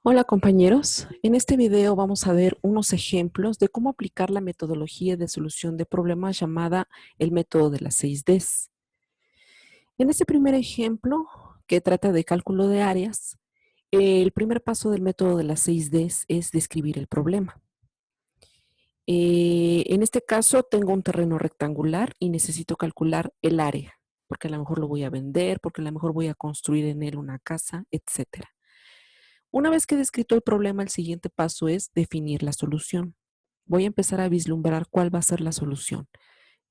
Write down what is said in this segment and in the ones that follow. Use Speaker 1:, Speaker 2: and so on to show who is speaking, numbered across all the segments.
Speaker 1: Hola compañeros, en este video vamos a ver unos ejemplos de cómo aplicar la metodología de solución de problemas llamada el método de las 6Ds. En este primer ejemplo, que trata de cálculo de áreas, el primer paso del método de las 6Ds es describir el problema. En este caso tengo un terreno rectangular y necesito calcular el área, porque a lo mejor lo voy a vender, porque a lo mejor voy a construir en él una casa, etcétera. Una vez que he descrito el problema, el siguiente paso es definir la solución. Voy a empezar a vislumbrar cuál va a ser la solución.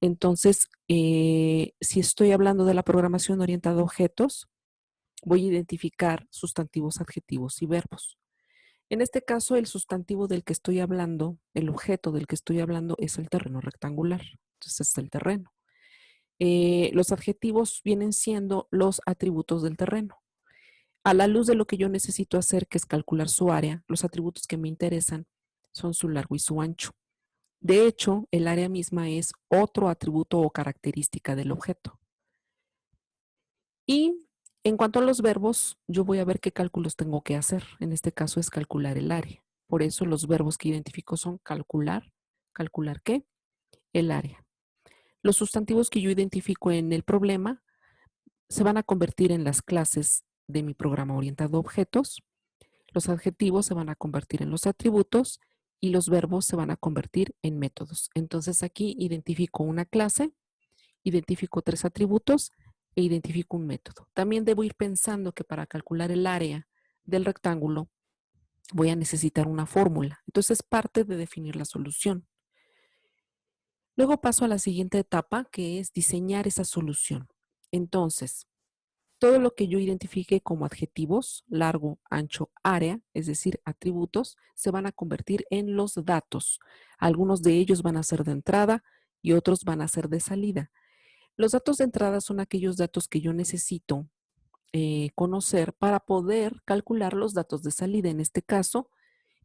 Speaker 1: Entonces, si estoy hablando de la programación orientada a objetos, voy a identificar sustantivos, adjetivos y verbos. En este caso, el sustantivo del que estoy hablando, el objeto del que estoy hablando es el terreno rectangular. Entonces, es el terreno. Los adjetivos vienen siendo los atributos del terreno. A la luz de lo que yo necesito hacer, que es calcular su área, los atributos que me interesan son su largo y su ancho. De hecho, el área misma es otro atributo o característica del objeto. Y en cuanto a los verbos, yo voy a ver qué cálculos tengo que hacer. En este caso es calcular el área. Por eso los verbos que identifico son calcular. ¿Calcular qué? El área. Los sustantivos que yo identifico en el problema se van a convertir en las clases de mi programa orientado a objetos. Los adjetivos se van a convertir en los atributos y los verbos se van a convertir en métodos. Entonces aquí identifico una clase, identifico 3 atributos e identifico un método. También debo ir pensando que para calcular el área del rectángulo voy a necesitar una fórmula. Entonces es parte de definir la solución. Luego paso a la siguiente etapa, que es diseñar esa solución. Entonces, todo lo que yo identifique como adjetivos, largo, ancho, área, es decir, atributos, se van a convertir en los datos. Algunos de ellos van a ser de entrada y otros van a ser de salida. Los datos de entrada son aquellos datos que yo necesito conocer para poder calcular los datos de salida. En este caso,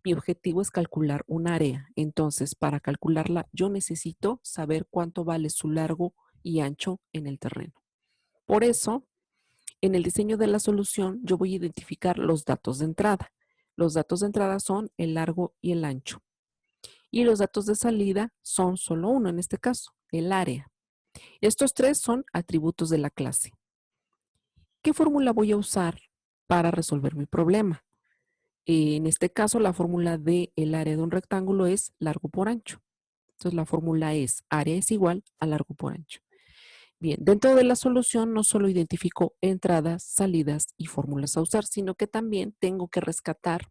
Speaker 1: mi objetivo es calcular un área. Entonces, para calcularla, yo necesito saber cuánto vale su largo y ancho en el terreno. Por eso, en el diseño de la solución, yo voy a identificar los datos de entrada. Los datos de entrada son el largo y el ancho. Y los datos de salida son solo uno, en este caso, el área. Estos 3 son atributos de la clase. ¿Qué fórmula voy a usar para resolver mi problema? En este caso, la fórmula del área de un rectángulo es largo por ancho. Entonces, la fórmula es área es igual a largo por ancho. Bien, dentro de la solución no solo identifico entradas, salidas y fórmulas a usar, sino que también tengo que rescatar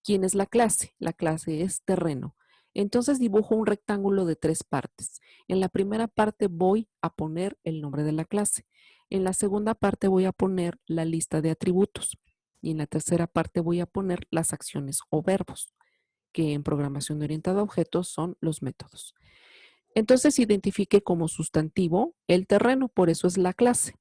Speaker 1: quién es la clase. La clase es terreno. Entonces dibujo un rectángulo de 3 partes. En la primera parte voy a poner el nombre de la clase. En la segunda parte voy a poner la lista de atributos. Y en la tercera parte voy a poner las acciones o verbos, que en programación orientada a objetos son los métodos. Entonces identifique como sustantivo el terreno, por eso es la clase.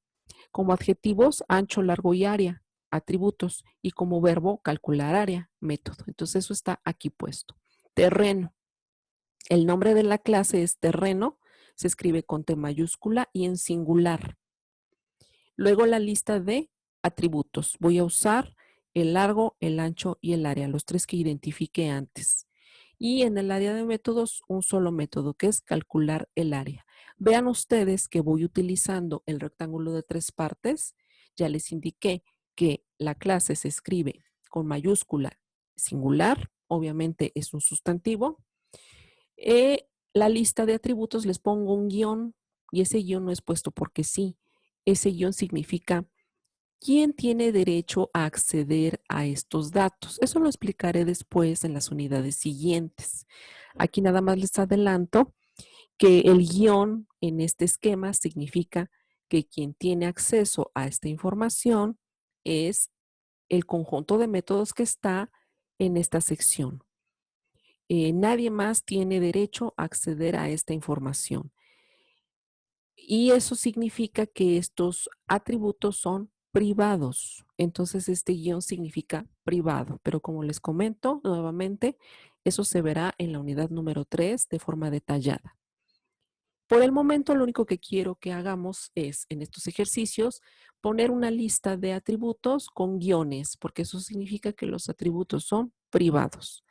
Speaker 1: Como adjetivos, ancho, largo y área, atributos. Y como verbo, calcular área, método. Entonces eso está aquí puesto. Terreno. El nombre de la clase es terreno, se escribe con T mayúscula y en singular. Luego la lista de atributos. Voy a usar el largo, el ancho y el área, los 3 que identifiqué antes. Y en el área de métodos, un solo método, que es calcular el área. Vean ustedes que voy utilizando el rectángulo de 3 partes. Ya les indiqué que la clase se escribe con mayúscula singular, obviamente es un sustantivo. La lista de atributos les pongo un guión y ese guión no es puesto porque sí. Ese guión significa quién tiene derecho a acceder a estos datos. Eso lo explicaré después en las unidades siguientes. Aquí nada más les adelanto que el guión en este esquema significa que quien tiene acceso a esta información es el conjunto de métodos que está en esta sección. Nadie más tiene derecho a acceder a esta información. Y eso significa que estos atributos son privados. Entonces, este guión significa privado. Pero como les comento nuevamente, eso se verá en la unidad número 3 de forma detallada. Por el momento, lo único que quiero que hagamos es, en estos ejercicios, poner una lista de atributos con guiones, porque eso significa que los atributos son privados.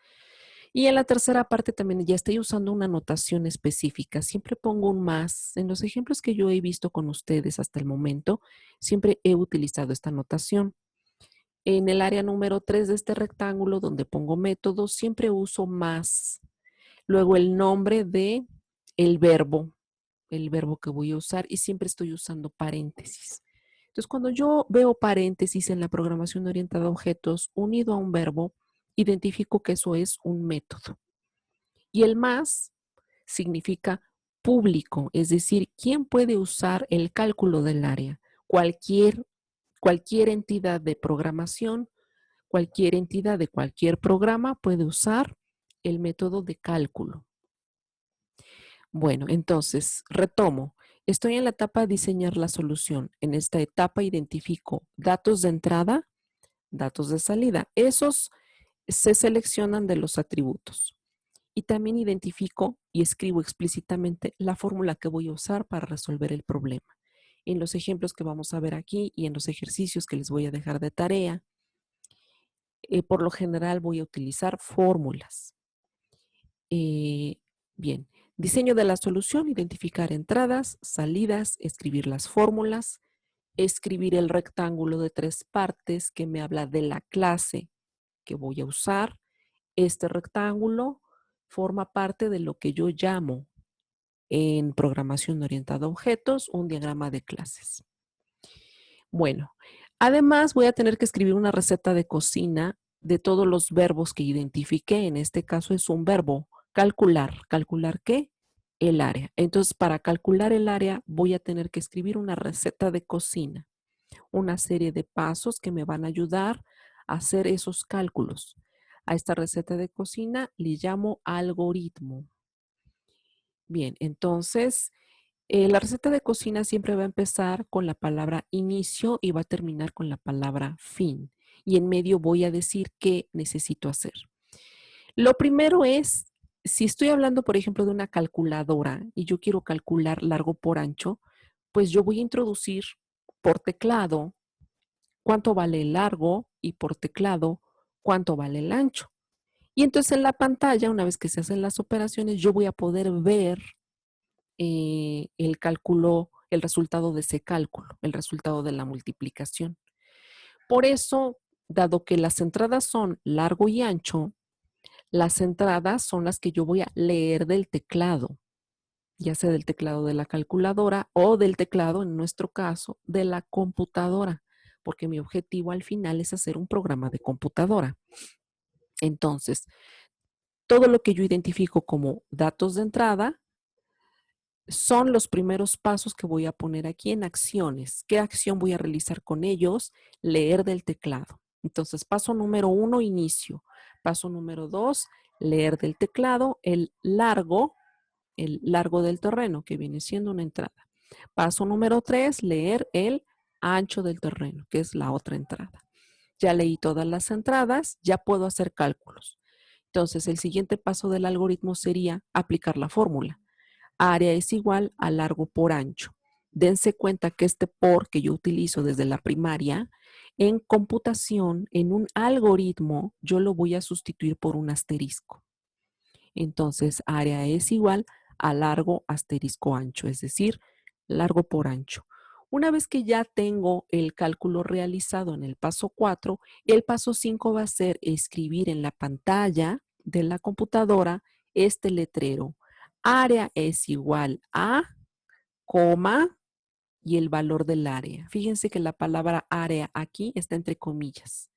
Speaker 1: Y en la tercera parte también ya estoy usando una notación específica. Siempre pongo un más. En los ejemplos que yo he visto con ustedes hasta el momento, siempre he utilizado esta notación. En el área número 3 de este rectángulo, donde pongo métodos, siempre uso más. Luego el nombre de el verbo que voy a usar, y siempre estoy usando paréntesis. Entonces, cuando yo veo paréntesis en la programación orientada a objetos unido a un verbo, identifico que eso es un método. Y el más significa público, es decir, ¿quién puede usar el cálculo del área? Cualquier entidad de programación, cualquier entidad de cualquier programa puede usar el método de cálculo. Bueno, entonces, retomo. Estoy en la etapa de diseñar la solución. En esta etapa identifico datos de entrada, datos de salida. Esos se seleccionan de los atributos. Y también identifico y escribo explícitamente la fórmula que voy a usar para resolver el problema. En los ejemplos que vamos a ver aquí y en los ejercicios que les voy a dejar de tarea, por lo general voy a utilizar fórmulas. Bien, diseño de la solución, identificar entradas, salidas, escribir las fórmulas, escribir el rectángulo de 3 partes que me habla de la clase que voy a usar. Este rectángulo forma parte de lo que yo llamo en programación orientada a objetos un diagrama de clases. Bueno, además voy a tener que escribir una receta de cocina de todos los verbos que identifiqué. En este caso es un verbo, calcular. ¿Calcular qué? El área. Entonces, para calcular el área voy a tener que escribir una receta de cocina, una serie de pasos que me van a ayudar a hacer esos cálculos. A esta receta de cocina le llamo algoritmo. Bien, entonces la receta de cocina siempre va a empezar con la palabra inicio y va a terminar con la palabra fin. Y en medio voy a decir qué necesito hacer. Lo primero es, si estoy hablando, por ejemplo, de una calculadora y yo quiero calcular largo por ancho, pues yo voy a introducir por teclado cuánto vale el largo y por teclado cuánto vale el ancho. Y entonces en la pantalla, una vez que se hacen las operaciones, yo voy a poder ver el cálculo, el resultado de ese cálculo, el resultado de la multiplicación. Por eso, dado que las entradas son largo y ancho, las entradas son las que yo voy a leer del teclado, ya sea del teclado de la calculadora o del teclado, en nuestro caso, de la computadora, porque mi objetivo al final es hacer un programa de computadora. Entonces, todo lo que yo identifico como datos de entrada son los primeros pasos que voy a poner aquí en acciones. ¿Qué acción voy a realizar con ellos? Leer del teclado. Entonces, paso número 1, inicio. Paso número 2, leer del teclado el largo del terreno, que viene siendo una entrada. Paso número 3, leer el ancho del terreno, que es la otra entrada. Ya leí todas las entradas, ya puedo hacer cálculos. Entonces, el siguiente paso del algoritmo sería aplicar la fórmula. Área es igual a largo por ancho. Dense cuenta que este por que yo utilizo desde la primaria, en computación, en un algoritmo, yo lo voy a sustituir por un asterisco. Entonces, área es igual a largo asterisco ancho, es decir, largo por ancho. Una vez que ya tengo el cálculo realizado en el paso 4, el paso 5 va a ser escribir en la pantalla de la computadora este letrero. Área es igual a, coma, y el valor del área. Fíjense que la palabra área aquí está entre comillas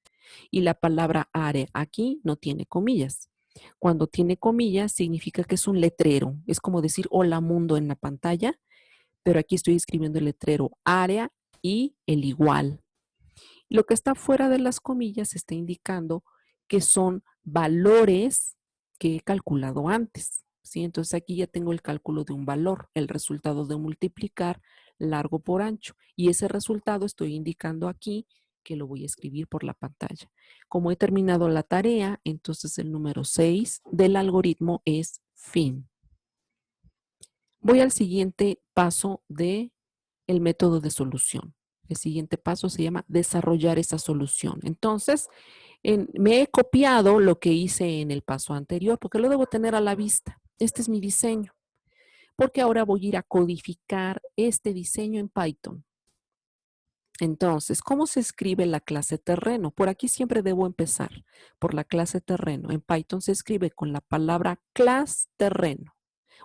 Speaker 1: y la palabra área aquí no tiene comillas. Cuando tiene comillas significa que es un letrero. Es como decir hola mundo en la pantalla, pero aquí estoy escribiendo el letrero área y el igual. Lo que está fuera de las comillas está indicando que son valores que he calculado antes. ¿Sí? Entonces aquí ya tengo el cálculo de un valor, el resultado de multiplicar largo por ancho. Y ese resultado estoy indicando aquí que lo voy a escribir por la pantalla. Como he terminado la tarea, entonces el número 6 del algoritmo es fin. Voy al siguiente paso de el método de solución. El siguiente paso se llama desarrollar esa solución. Entonces, me he copiado lo que hice en el paso anterior porque lo debo tener a la vista. Este es mi diseño. Porque ahora voy a ir a codificar este diseño en Python. Entonces, ¿cómo se escribe la clase terreno? Por aquí siempre debo empezar por la clase terreno. En Python se escribe con la palabra class terreno.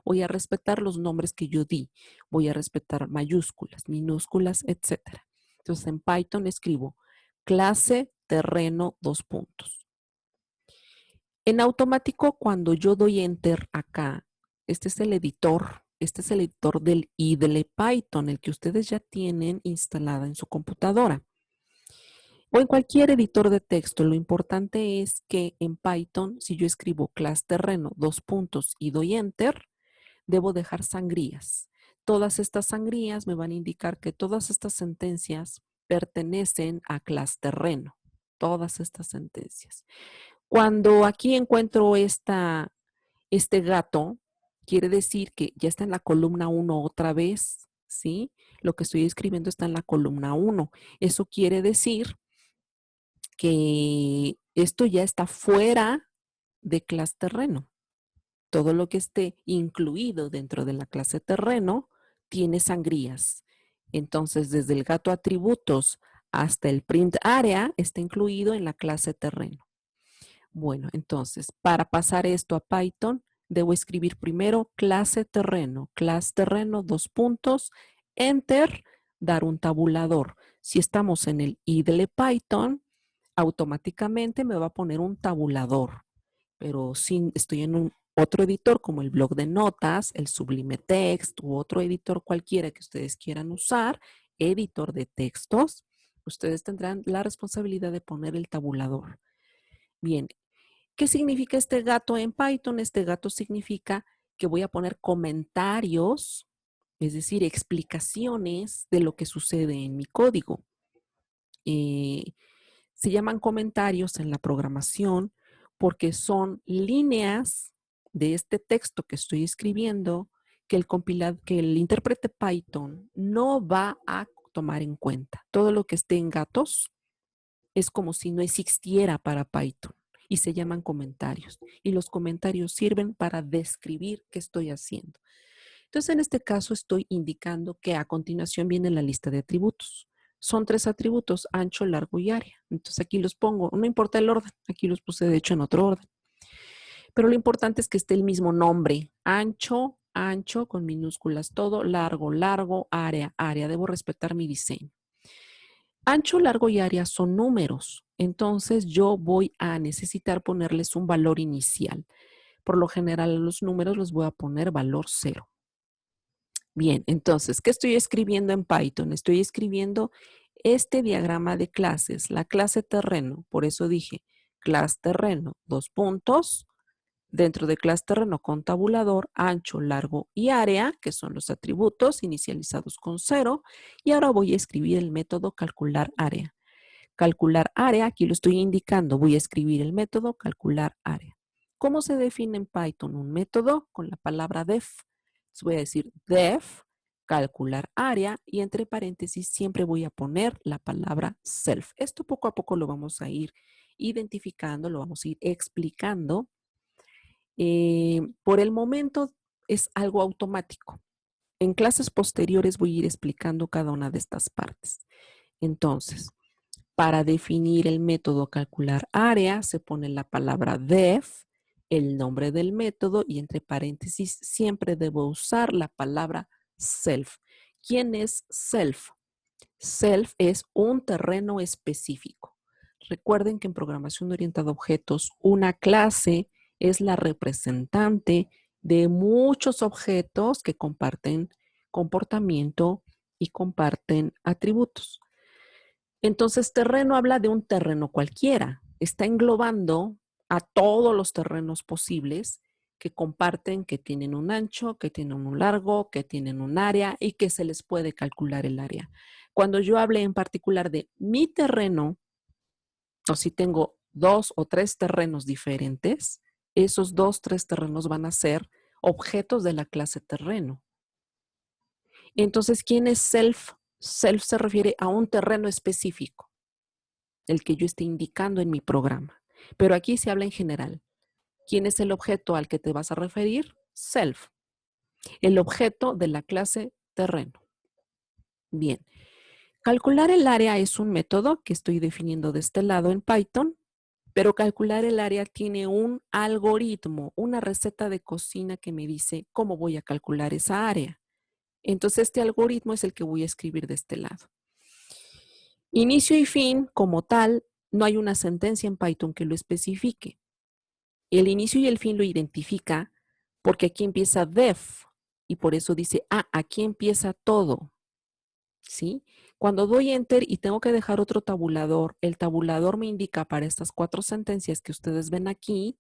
Speaker 1: Voy a respetar los nombres que yo di. Voy a respetar mayúsculas, minúsculas, etcétera. Entonces, en Python escribo clase terreno dos puntos. En automático, cuando yo doy enter acá, este es el editor del IDLE Python, el que ustedes ya tienen instalada en su computadora. O en cualquier editor de texto, lo importante es que en Python, si yo escribo class terreno, dos puntos y doy enter, debo dejar sangrías. Todas estas sangrías me van a indicar que todas estas sentencias pertenecen a class terreno. Todas estas sentencias. Cuando aquí encuentro este gato, quiere decir que ya está en la columna 1 otra vez, ¿sí? Lo que estoy escribiendo está en la columna 1. Eso quiere decir que esto ya está fuera de clase terreno. Todo lo que esté incluido dentro de la clase terreno tiene sangrías. Entonces, desde el gato atributos hasta el print area está incluido en la clase terreno. Bueno, entonces, para pasar esto a Python, debo escribir primero clase terreno, dos puntos, enter, dar un tabulador. Si estamos en el IDLE Python, automáticamente me va a poner un tabulador. Pero si estoy en otro editor como el blog de notas, el Sublime Text u otro editor cualquiera que ustedes quieran usar, editor de textos, ustedes tendrán la responsabilidad de poner el tabulador. Bien, ¿qué significa este gato en Python? Este gato significa que voy a poner comentarios, es decir, explicaciones de lo que sucede en mi código. Se llaman comentarios en la programación porque son líneas de este texto que estoy escribiendo que el intérprete Python no va a tomar en cuenta. Todo lo que esté en gatos es como si no existiera para Python y se llaman comentarios. Y los comentarios sirven para describir qué estoy haciendo. Entonces, en este caso estoy indicando que a continuación viene la lista de atributos. Son 3 atributos, ancho, largo y área. Entonces aquí los pongo, no importa el orden, aquí los puse de hecho en otro orden. Pero lo importante es que esté el mismo nombre, ancho, ancho, con minúsculas todo, largo, largo, área, área. Debo respetar mi diseño. Ancho, largo y área son números. Entonces yo voy a necesitar ponerles un valor inicial. Por lo general a los números les voy a poner valor 0. Bien, entonces, ¿qué estoy escribiendo en Python? Estoy escribiendo este diagrama de clases, la clase terreno. Por eso dije, clase terreno, dos puntos. Dentro de clase terreno con tabulador, ancho, largo y área, que son los atributos inicializados con 0. Y ahora voy a escribir el método calcular área. Calcular área, aquí lo estoy indicando, voy a escribir el método calcular área. ¿Cómo se define en Python un método? Con la palabra def. Entonces voy a decir def, calcular área y entre paréntesis siempre voy a poner la palabra self. Esto poco a poco lo vamos a ir identificando, lo vamos a ir explicando. Por el momento es algo automático. En clases posteriores voy a ir explicando cada una de estas partes. Entonces, para definir el método calcular área, se pone la palabra def, el nombre del método y entre paréntesis siempre debo usar la palabra self. ¿Quién es self? Self es un terreno específico. Recuerden que en programación orientada a objetos, una clase es la representante de muchos objetos que comparten comportamiento y comparten atributos. Entonces, terreno habla de un terreno cualquiera. Está englobando a todos los terrenos posibles que comparten, que tienen un ancho, que tienen un largo, que tienen un área y que se les puede calcular el área. Cuando yo hable en particular de mi terreno, o si tengo 2 o 3 terrenos diferentes, esos 2, 3 terrenos van a ser objetos de la clase terreno. Entonces, ¿quién es self? Self se refiere a un terreno específico, el que yo esté indicando en mi programa. Pero aquí se habla en general. ¿Quién es el objeto al que te vas a referir? Self, el objeto de la clase terreno. Bien, calcular el área es un método que estoy definiendo de este lado en Python, pero calcular el área tiene un algoritmo, una receta de cocina que me dice cómo voy a calcular esa área. Entonces, este algoritmo es el que voy a escribir de este lado. Inicio y fin, como tal, no hay una sentencia en Python que lo especifique. El inicio y el fin lo identifica porque aquí empieza def y por eso dice, aquí empieza todo. ¿Sí? Cuando doy enter y tengo que dejar otro tabulador, el tabulador me indica para estas 4 sentencias que ustedes ven aquí,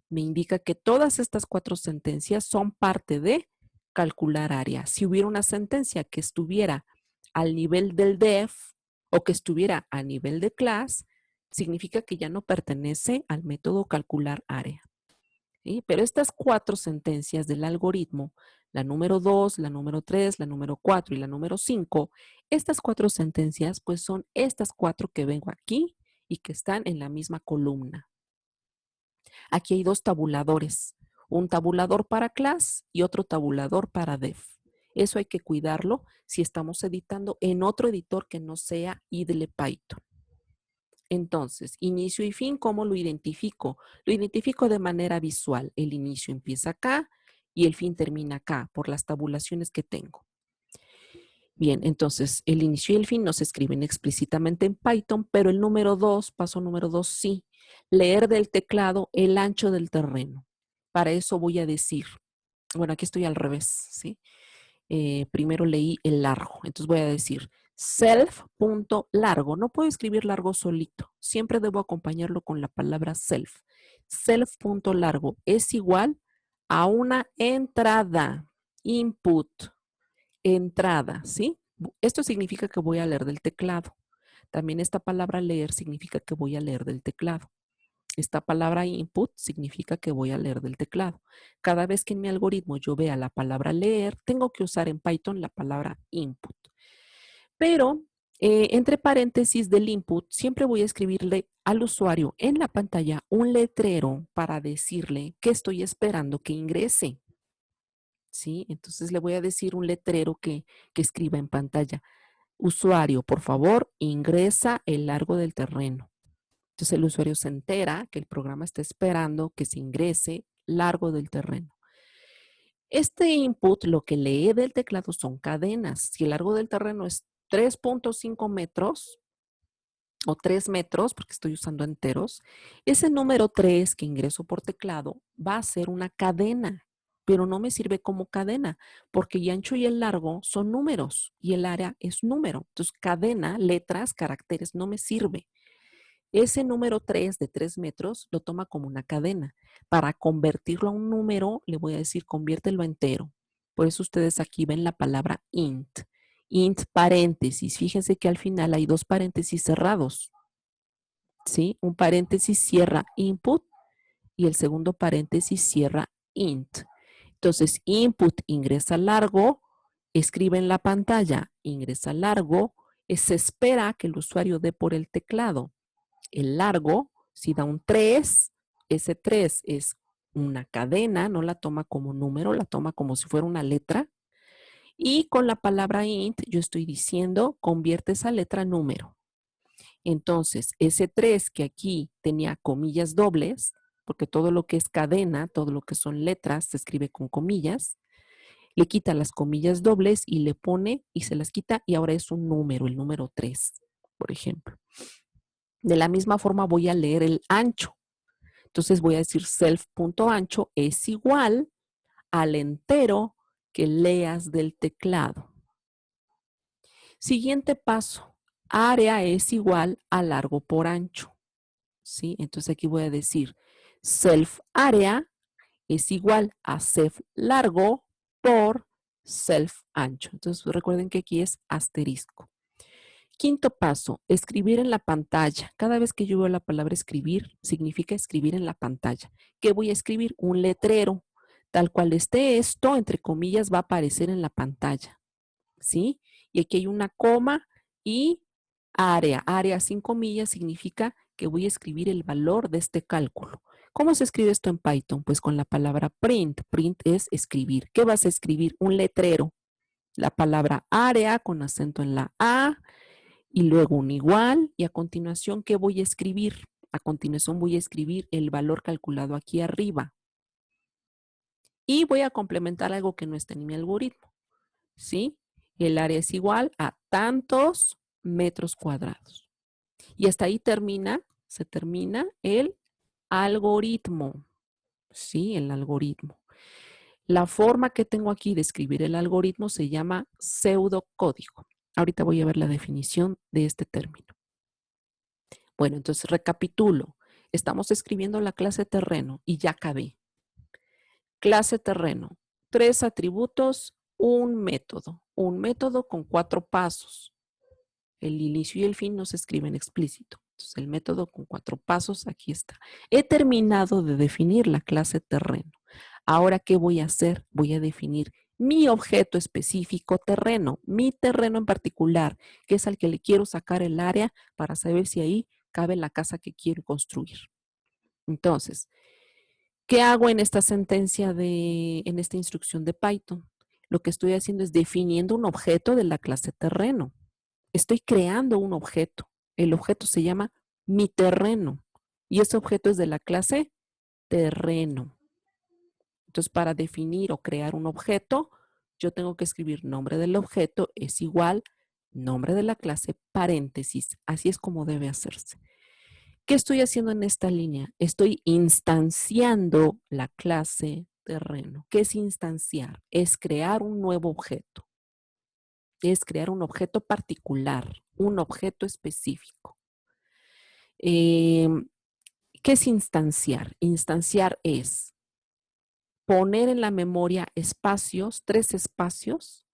Speaker 1: me indica que todas estas 4 sentencias son parte de calcular área. Si hubiera una sentencia que estuviera al nivel del def o que estuviera a nivel de class, significa que ya no pertenece al método calcular área. ¿Sí? Pero estas 4 sentencias del algoritmo, la número 2, la número 3, la número 4 y la número 5, estas 4 sentencias pues son estas 4 que vengo aquí y que están en la misma columna. Aquí hay 2 tabuladores, un tabulador para class y otro tabulador para def. Eso hay que cuidarlo si estamos editando en otro editor que no sea IDLE Python. Entonces, inicio y fin, ¿cómo lo identifico? Lo identifico de manera visual. El inicio empieza acá y el fin termina acá por las tabulaciones que tengo. Bien, entonces el inicio y el fin no se escriben explícitamente en Python, pero el número 2, paso número 2, sí. Leer del teclado el ancho del terreno. Para eso voy a decir, bueno, aquí estoy al revés, ¿sí? Primero leí el largo, entonces voy a decir self.largo. No puedo escribir largo solito, siempre debo acompañarlo con la palabra self. Self.largo es igual a una entrada, input, entrada, ¿sí? Esto significa que voy a leer del teclado. También esta palabra leer significa que voy a leer del teclado. Esta palabra input significa que voy a leer del teclado. Cada vez que en mi algoritmo yo vea la palabra leer, tengo que usar en Python la palabra input. Pero entre paréntesis del input, siempre voy a escribirle al usuario en la pantalla un letrero para decirle que estoy esperando que ingrese. ¿Sí? Entonces le voy a decir un letrero que escriba en pantalla. Usuario, por favor, ingresa el largo del terreno. Entonces el usuario se entera que el programa está esperando que se ingrese largo del terreno. Este input, lo que lee del teclado son cadenas. Si el largo del terreno es 3.5 metros o 3 metros, porque estoy usando enteros, ese número 3 que ingreso por teclado va a ser una cadena, pero no me sirve como cadena, porque el ancho y el largo son números y el área es número. Entonces, cadena, letras, caracteres, no me sirve. Ese número 3 de 3 metros lo toma como una cadena. Para convertirlo a un número, le voy a decir conviértelo a entero. Por eso ustedes aquí ven la palabra int. Int paréntesis. Fíjense que al final hay 2 paréntesis cerrados. ¿Sí? Un paréntesis cierra input y el segundo paréntesis cierra int. Entonces, input ingresa largo, escribe en la pantalla, ingresa largo, se espera que el usuario dé por el teclado. El largo, si da un 3, ese 3 es una cadena, no la toma como número, la toma como si fuera una letra. Y con la palabra int yo estoy diciendo, convierte esa letra en número. Entonces, ese 3 que aquí tenía comillas dobles, porque todo lo que es cadena, todo lo que son letras, se escribe con comillas, le quita las comillas dobles y le pone y se las quita y ahora es un número, el número 3, por ejemplo. De la misma forma voy a leer el ancho. Entonces voy a decir self.ancho es igual al entero que leas del teclado. Siguiente paso, área es igual a largo por ancho. ¿Sí? Entonces aquí voy a decir self área es igual a self largo por self ancho. Entonces recuerden que aquí es asterisco. Quinto paso, escribir en la pantalla. Cada vez que yo veo la palabra escribir, significa escribir en la pantalla. ¿Qué voy a escribir? Un letrero. Tal cual esté esto, entre comillas, va a aparecer en la pantalla. ¿sí? Y aquí hay una coma y área. Área sin comillas significa que voy a escribir el valor de este cálculo. ¿Cómo se escribe esto en Python? Pues con la palabra print. Print es escribir. ¿Qué vas a escribir? Un letrero. La palabra área con acento en la A y luego un igual. Y a continuación, ¿qué voy a escribir? A continuación voy a escribir el valor calculado aquí arriba. Y voy a complementar algo que no está en mi algoritmo. ¿Sí? El área es igual a tantos metros cuadrados. Y hasta ahí se termina el algoritmo. Sí, el algoritmo. La forma que tengo aquí de escribir el algoritmo se llama pseudocódigo. Ahorita voy a ver la definición de este término. Bueno, entonces recapitulo. Estamos escribiendo la clase terreno y ya acabé. Clase terreno. 3 atributos, un método. Un método con 4 pasos. El inicio y el fin no se escriben explícito. Entonces, el método con 4 pasos, aquí está. He terminado de definir la clase terreno. Ahora, ¿qué voy a hacer? Voy a definir mi objeto específico terreno, mi terreno en particular, que es al que le quiero sacar el área para saber si ahí cabe la casa que quiero construir. Entonces, ¿qué hago en esta en esta instrucción de Python? Lo que estoy haciendo es definiendo un objeto de la clase terreno. Estoy creando un objeto. El objeto se llama mi terreno y ese objeto es de la clase terreno. Entonces, para definir o crear un objeto, yo tengo que escribir nombre del objeto es igual nombre de la clase paréntesis. Así es como debe hacerse. ¿Qué estoy haciendo en esta línea? Estoy instanciando la clase terreno. ¿Qué es instanciar? Es crear un nuevo objeto. Es crear un objeto particular, un objeto específico. ¿Qué es instanciar? Instanciar es poner en la memoria espacios, 3 espacios,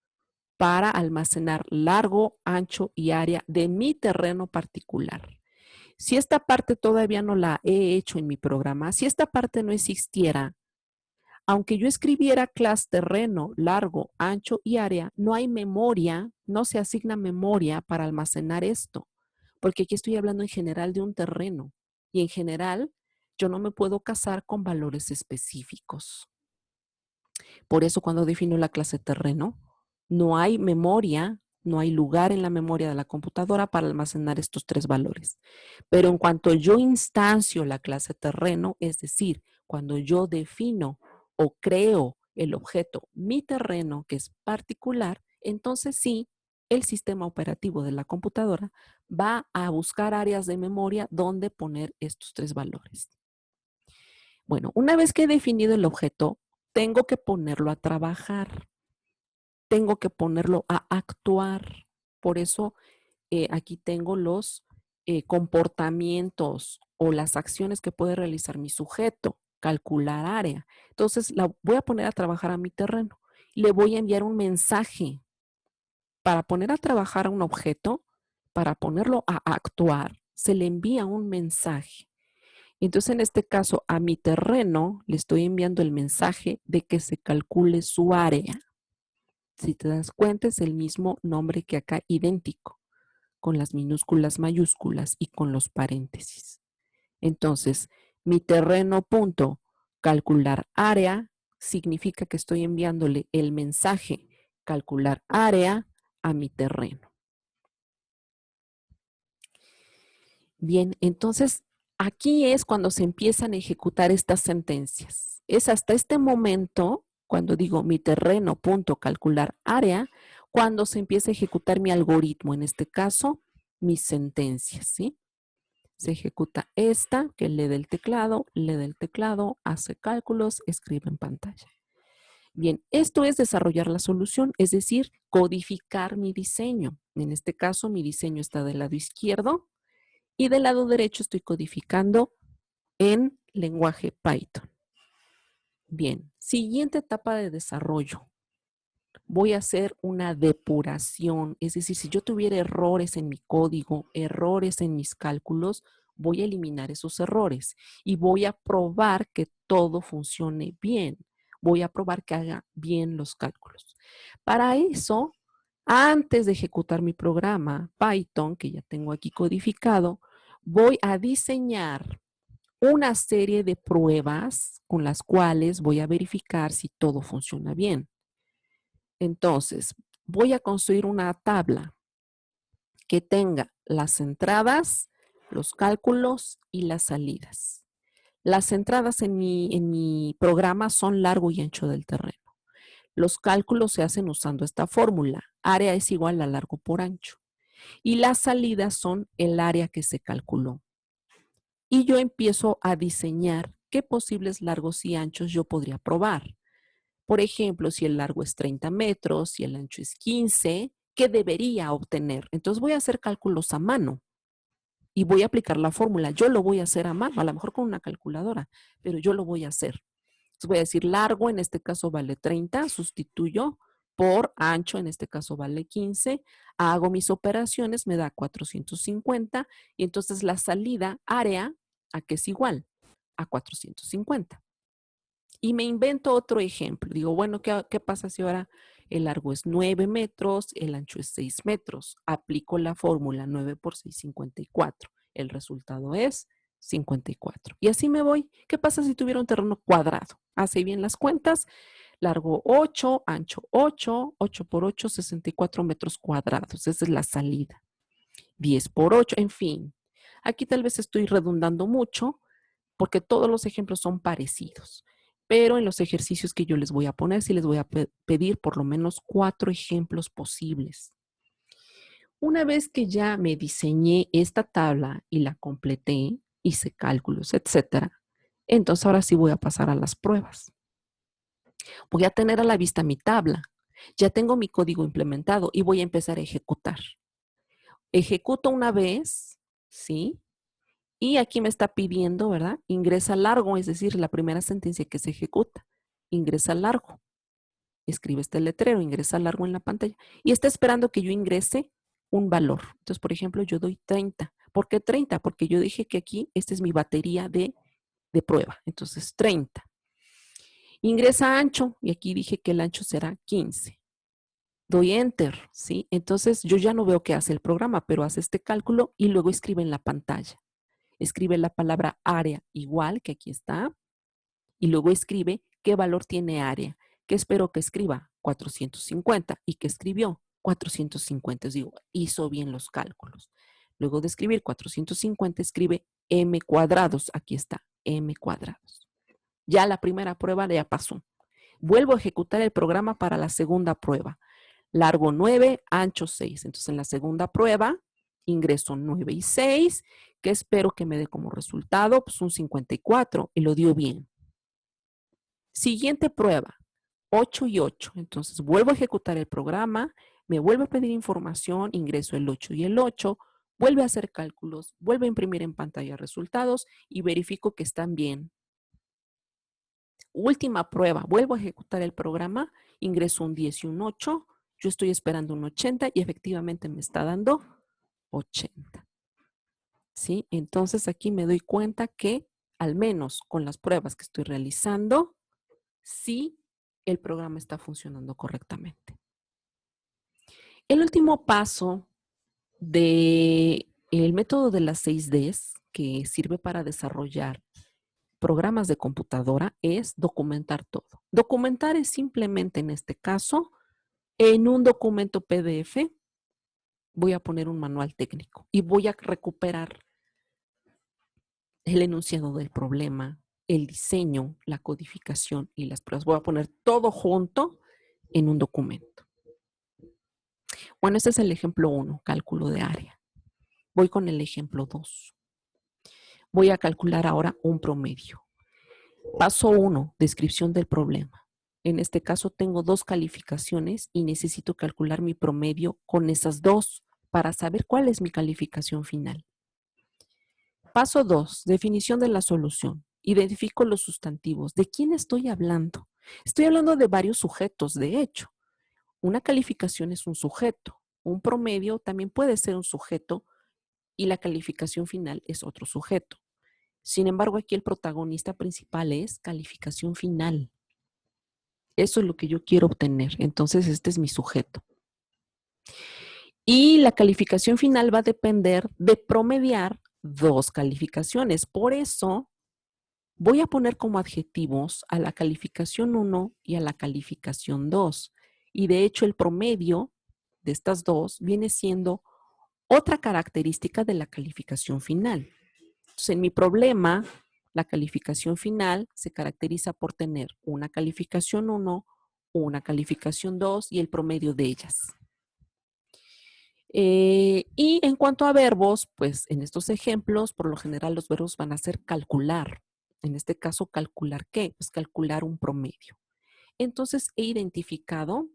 Speaker 1: para almacenar largo, ancho y área de mi terreno particular. Si esta parte todavía no la he hecho en mi programa, si esta parte no existiera, aunque yo escribiera clase terreno, largo, ancho y área, no hay memoria, no se asigna memoria para almacenar esto, porque aquí estoy hablando en general de un terreno y en general yo no me puedo casar con valores específicos. Por eso cuando defino la clase terreno, no hay memoria, no hay lugar en la memoria de la computadora para almacenar estos 3 valores. Pero en cuanto yo instancio la clase terreno, es decir, cuando yo defino o creo el objeto mi terreno, que es particular, entonces sí, el sistema operativo de la computadora va a buscar áreas de memoria donde poner estos 3 valores. Bueno, una vez que he definido el objeto, tengo que ponerlo a trabajar, tengo que ponerlo a actuar. Por eso aquí tengo los comportamientos o las acciones que puede realizar mi sujeto, calcular área. Entonces, la voy a poner a trabajar a mi terreno. Le voy a enviar un mensaje para poner a trabajar a un objeto, para ponerlo a actuar, se le envía un mensaje. Entonces, en este caso, a mi terreno le estoy enviando el mensaje de que se calcule su área. Si te das cuenta, es el mismo nombre que acá, idéntico, con las minúsculas, mayúsculas y con los paréntesis. Entonces, mi terreno punto calcular área significa que estoy enviándole el mensaje calcular área a mi terreno. Bien, entonces aquí es cuando se empiezan a ejecutar estas sentencias. Es hasta este momento, cuando digo mi terreno punto calcular área, cuando se empieza a ejecutar mi algoritmo, en este caso, mis sentencias, ¿sí? Se ejecuta esta, que lee del teclado, hace cálculos, escribe en pantalla. Bien, esto es desarrollar la solución, es decir, codificar mi diseño. En este caso, mi diseño está del lado izquierdo y del lado derecho estoy codificando en lenguaje Python. Bien, siguiente etapa de desarrollo. Voy a hacer una depuración, es decir, si yo tuviera errores en mi código, errores en mis cálculos, voy a eliminar esos errores y voy a probar que todo funcione bien. Voy a probar que haga bien los cálculos. Para eso, Antes de ejecutar mi programa Python, que ya tengo aquí codificado, voy a diseñar una serie de pruebas con las cuales voy a verificar si todo funciona bien. Entonces, voy a construir una tabla que tenga las entradas, los cálculos y las salidas. Las entradas en mi programa son largo y ancho del terreno. Los cálculos se hacen usando esta fórmula. Área es igual a largo por ancho. Y las salidas son el área que se calculó. Y yo empiezo a diseñar qué posibles largos y anchos yo podría probar. Por ejemplo, si el largo es 30 metros, si el ancho es 15, ¿qué debería obtener? Entonces voy a hacer cálculos a mano y voy a aplicar la fórmula. Yo lo voy a hacer a mano, a lo mejor con una calculadora, pero yo lo voy a hacer. Entonces voy a decir largo, en este caso vale 30, sustituyo por ancho, en este caso vale 15, hago mis operaciones, me da 450 y entonces la salida área, ¿a qué es igual? A 450. Y me invento otro ejemplo. Digo, bueno, ¿qué pasa si ahora el largo es 9 metros, el ancho es 6 metros? Aplico la fórmula 9 por 6, 54. El resultado es 54. Y así me voy. ¿Qué pasa si tuviera un terreno cuadrado? Hace bien las cuentas. Largo 8, ancho 8, 8 por 8, 64 metros cuadrados. Esa es la salida. 10 por 8, en fin. Aquí tal vez estoy redundando mucho, porque todos los ejemplos son parecidos. Pero en los ejercicios que yo les voy a poner, sí les voy a pedir por lo menos 4 ejemplos posibles. Una vez que ya me diseñé esta tabla y la completé, hice cálculos, etcétera, entonces ahora sí voy a pasar a las pruebas. Voy a tener a la vista mi tabla. Ya tengo mi código implementado y voy a empezar a ejecutar. Ejecuto una vez, ¿sí? Y aquí me está pidiendo, ¿verdad? Ingresa largo, es decir, la primera sentencia que se ejecuta. Ingresa largo. Escribe este letrero, ingresa largo en la pantalla. Y está esperando que yo ingrese un valor. Entonces, por ejemplo, yo doy 30. ¿Por qué 30? Porque yo dije que aquí, esta es mi batería de prueba. Entonces, 30. Ingresa ancho, y aquí dije que el ancho será 15. Doy enter, ¿sí? Entonces, yo ya no veo qué hace el programa, pero hace este cálculo y luego escribe en la pantalla. Escribe la palabra área igual, que aquí está, y luego escribe qué valor tiene área. ¿Qué espero que escriba? 450. ¿Y qué escribió? 450. Digo, hizo bien los cálculos. Luego de escribir 450, escribe m cuadrados. Aquí está, m cuadrados. Ya la primera prueba ya pasó. Vuelvo a ejecutar el programa para la segunda prueba. Largo 9, ancho 6. Entonces, en la segunda prueba, ingreso 9 y 6, que espero que me dé como resultado pues un 54 y lo dio bien. Siguiente prueba, 8 y 8. Entonces, vuelvo a ejecutar el programa, me vuelve a pedir información, ingreso el 8 y el 8, vuelve a hacer cálculos, vuelve a imprimir en pantalla resultados y verifico que están bien. Última prueba, vuelvo a ejecutar el programa, ingreso un 10 y un 8, yo estoy esperando un 80 y efectivamente me está dando 80. ¿Sí? Entonces aquí me doy cuenta que al menos con las pruebas que estoy realizando, sí el programa está funcionando correctamente. El último paso del método de las 6Ds, que sirve para desarrollar programas de computadora, es documentar todo. Documentar es simplemente, en este caso, en un documento PDF, voy a poner un manual técnico y voy a recuperar el enunciado del problema, el diseño, la codificación y las pruebas. Voy a poner todo junto en un documento. Bueno, este es el ejemplo 1, cálculo de área. Voy con el ejemplo 2. Voy a calcular ahora un promedio. Paso 1, descripción del problema. En este caso tengo 2 calificaciones y necesito calcular mi promedio con esas 2 para saber cuál es mi calificación final. Paso 2, definición de la solución. Identifico los sustantivos. ¿De quién estoy hablando? Estoy hablando de varios sujetos, de hecho. Una calificación es un sujeto. Un promedio también puede ser un sujeto y la calificación final es otro sujeto. Sin embargo, aquí el protagonista principal es calificación final. Eso es lo que yo quiero obtener. Entonces, este es mi sujeto. Y la calificación final va a depender de promediar 2 calificaciones. Por eso voy a poner como adjetivos a la calificación 1 y a la calificación 2. Y de hecho el promedio de estas dos viene siendo otra característica de la calificación final. Entonces, en mi problema, la calificación final se caracteriza por tener una calificación 1, una calificación 2 y el promedio de ellas. Y en cuanto a verbos, pues en estos ejemplos, por lo general los verbos van a ser calcular. En este caso, ¿calcular qué? Pues calcular un promedio. Entonces he identificado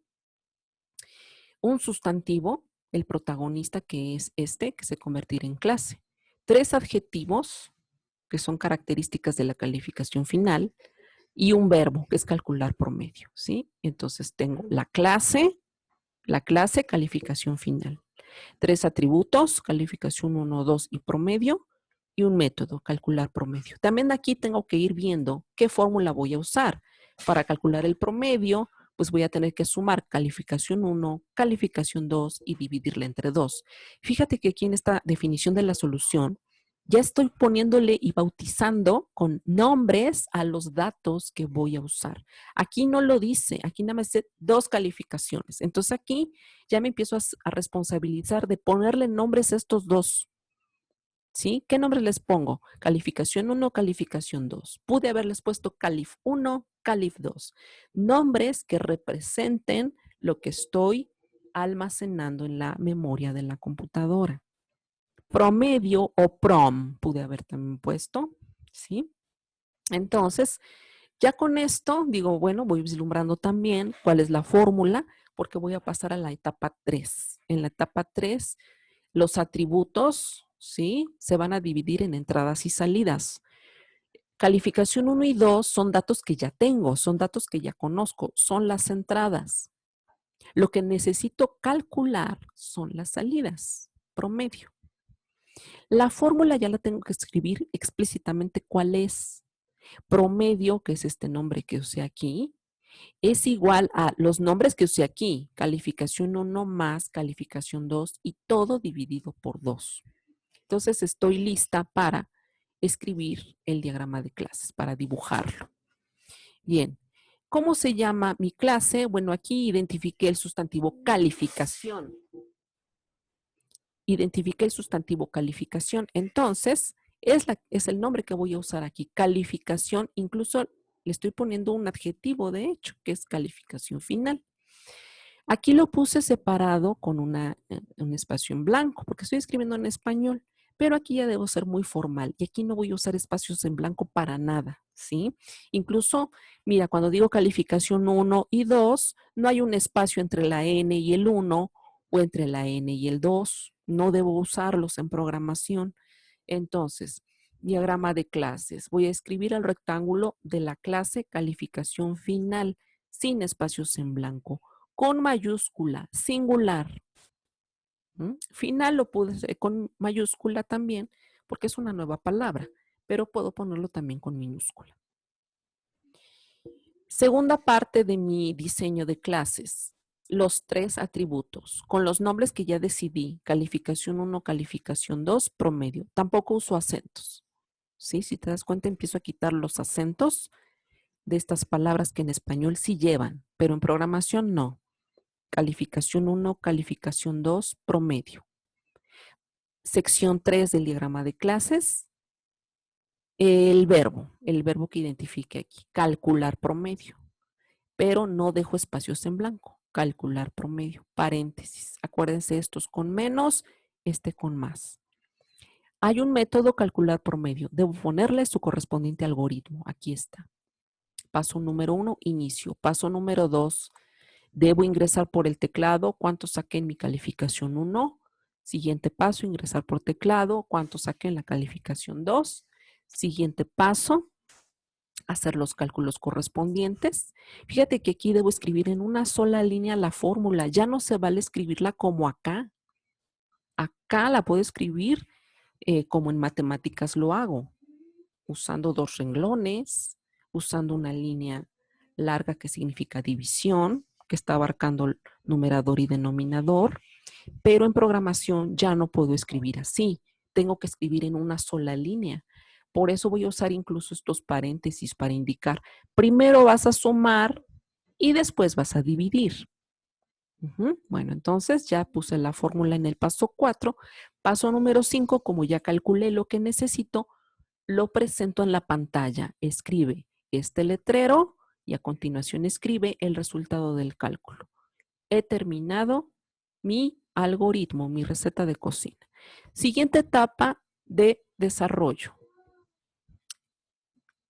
Speaker 1: un sustantivo, el protagonista, que es este, que se convertirá en clase. 3 adjetivos, que son características de la calificación final, y un verbo, que es calcular promedio, ¿sí? Entonces tengo la clase, calificación final. 3 atributos, calificación 1, 2 y promedio, y un método, calcular promedio. También aquí tengo que ir viendo qué fórmula voy a usar. Para calcular el promedio, pues voy a tener que sumar calificación 1, calificación 2 y dividirla entre 2. Fíjate que aquí en esta definición de la solución, ya estoy poniéndole y bautizando con nombres a los datos que voy a usar. Aquí no lo dice, aquí nada más dice 2 calificaciones. Entonces aquí ya me empiezo a responsabilizar de ponerle nombres a estos 2. ¿Sí? ¿Qué nombres les pongo? Calificación 1, calificación 2. Pude haberles puesto calif 1, calif 2. Nombres que representen lo que estoy almacenando en la memoria de la computadora. Promedio o prom pude haber también puesto, ¿sí? Entonces, ya con esto, digo, bueno, voy vislumbrando también cuál es la fórmula, porque voy a pasar a la etapa 3. En la etapa 3, los atributos, ¿sí? Se van a dividir en entradas y salidas. Calificación 1 y 2 son datos que ya tengo, son datos que ya conozco, son las entradas. Lo que necesito calcular son las salidas, promedio. La fórmula ya la tengo que escribir explícitamente cuál es. Promedio, que es este nombre que usé aquí, es igual a los nombres que usé aquí, calificación 1 más calificación 2 y todo dividido por 2. Entonces estoy lista para escribir el diagrama de clases, para dibujarlo. Bien, ¿cómo se llama mi clase? Bueno, aquí identifiqué el sustantivo calificación. Identifiqué el sustantivo calificación. Entonces, es el nombre que voy a usar aquí. Calificación, incluso le estoy poniendo un adjetivo, de hecho, que es calificación final. Aquí lo puse separado con un espacio en blanco, porque estoy escribiendo en español, pero aquí ya debo ser muy formal y aquí no voy a usar espacios en blanco para nada, ¿sí? Incluso, mira, cuando digo calificación 1 y 2, no hay un espacio entre la N y el 1 o entre la N y el 2. No debo usarlos en programación. Entonces, diagrama de clases. Voy a escribir el rectángulo de la clase calificación final sin espacios en blanco, con mayúscula, singular. Final lo pude hacer con mayúscula también, porque es una nueva palabra, pero puedo ponerlo también con minúscula. Segunda parte de mi diseño de clases, los 3 atributos, con los nombres que ya decidí, calificación 1, calificación 2, promedio. Tampoco uso acentos. ¿Sí? Si te das cuenta, empiezo a quitar los acentos de estas palabras que en español sí llevan, pero en programación no. Calificación 1, calificación 2, promedio. Sección 3 del diagrama de clases, el verbo que identifique aquí, calcular promedio, pero no dejo espacios en blanco, calcular promedio, paréntesis. Acuérdense estos con menos, este con más. Hay un método calcular promedio, debo ponerle su correspondiente algoritmo, aquí está. Paso número 1, inicio. Paso número 2, debo ingresar por el teclado cuánto saqué en mi calificación 1. Siguiente paso, ingresar por teclado cuánto saqué en la calificación 2. Siguiente paso, hacer los cálculos correspondientes. Fíjate que aquí debo escribir en una sola línea la fórmula. Ya no se vale escribirla como acá. Acá la puedo escribir como en matemáticas lo hago, usando 2 renglones, usando una línea larga que significa división, que está abarcando el numerador y denominador, Pero en programación ya no puedo escribir así. Tengo que escribir en una sola línea. Por eso voy a usar incluso estos paréntesis para indicar, primero vas a sumar y después vas a dividir. Bueno, entonces ya puse la fórmula en el paso 4. Paso número 5, como ya calculé lo que necesito, lo presento en la pantalla. Escribe este letrero y a continuación escribe el resultado del cálculo. He terminado mi algoritmo, mi receta de cocina. Siguiente etapa de desarrollo.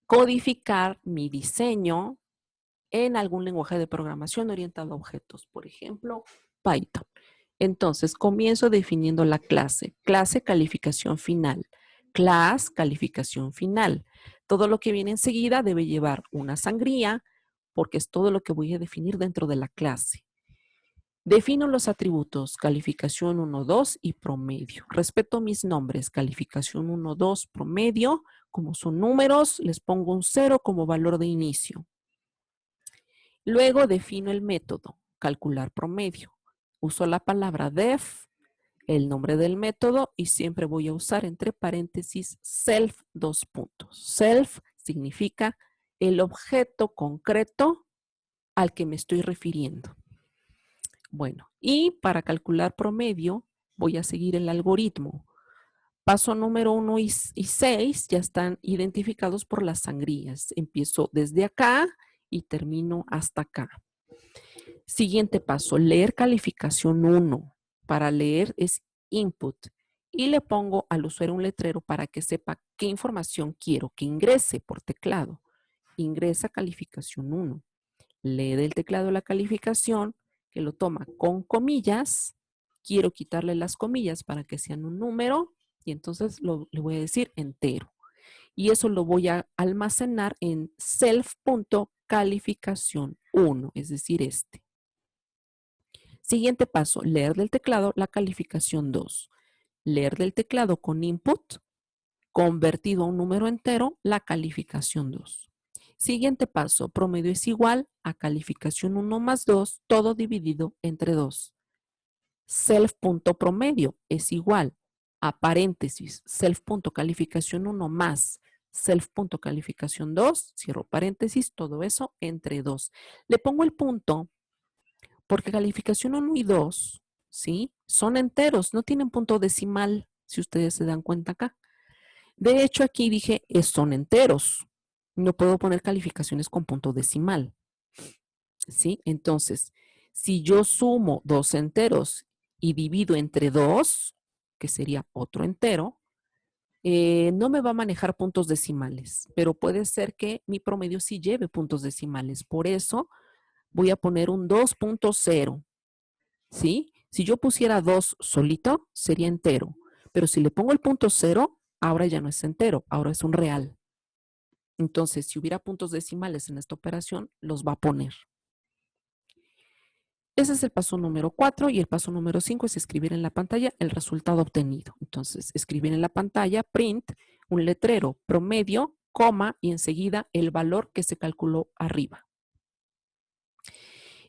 Speaker 1: Codificar mi diseño en algún lenguaje de programación orientado a objetos, por ejemplo, Python. Entonces, comienzo definiendo la clase. Clase, calificación final. Class, calificación final. Todo lo que viene enseguida debe llevar una sangría, porque es todo lo que voy a definir dentro de la clase. Defino los atributos, calificación 1, 2 y promedio. Respeto mis nombres, calificación 1, 2, promedio. Como son números, les pongo un 0 como valor de inicio. Luego defino el método, calcular promedio. Uso la palabra def, el nombre del método y siempre voy a usar entre paréntesis self, dos puntos. Self significa el objeto concreto al que me estoy refiriendo. Bueno, y para calcular promedio voy a seguir el algoritmo. Paso número 1 y 6 ya están identificados por las sangrías. Empiezo desde acá y termino hasta acá. Siguiente paso, leer calificación 1. Para leer es input y le pongo al usuario un letrero para que sepa qué información quiero que ingrese por teclado. Ingresa calificación 1. Lee del teclado la calificación, que lo toma con comillas. Quiero quitarle las comillas para que sean un número y entonces le voy a decir entero. Y eso lo voy a almacenar en self.calificación 1, es decir, este. Siguiente paso, leer del teclado la calificación 2. Leer del teclado con input, convertido a un número entero, la calificación 2. Siguiente paso, promedio es igual a calificación 1 más 2, todo dividido entre 2. Self.promedio es igual a paréntesis, self.calificación 1 más self.calificación 2, cierro paréntesis, todo eso entre 2. Le pongo el punto porque calificación 1 y 2, ¿sí? Son enteros, no tienen punto decimal, si ustedes se dan cuenta acá. De hecho, aquí dije, son enteros. No puedo poner calificaciones con punto decimal, ¿sí? Entonces, si yo sumo dos enteros y divido entre 2, que sería otro entero, no me va a manejar puntos decimales, pero puede ser que mi promedio sí lleve puntos decimales. Por eso voy a poner un 2.0. ¿Sí? Si yo pusiera 2 solito, sería entero. Pero si le pongo el punto 0, ahora ya no es entero, ahora es un real. Entonces, si hubiera puntos decimales en esta operación, los va a poner. Ese es el paso número 4 y el paso número 5 es escribir en la pantalla el resultado obtenido. Entonces, escribir en la pantalla, print, un letrero, promedio, coma y enseguida el valor que se calculó arriba.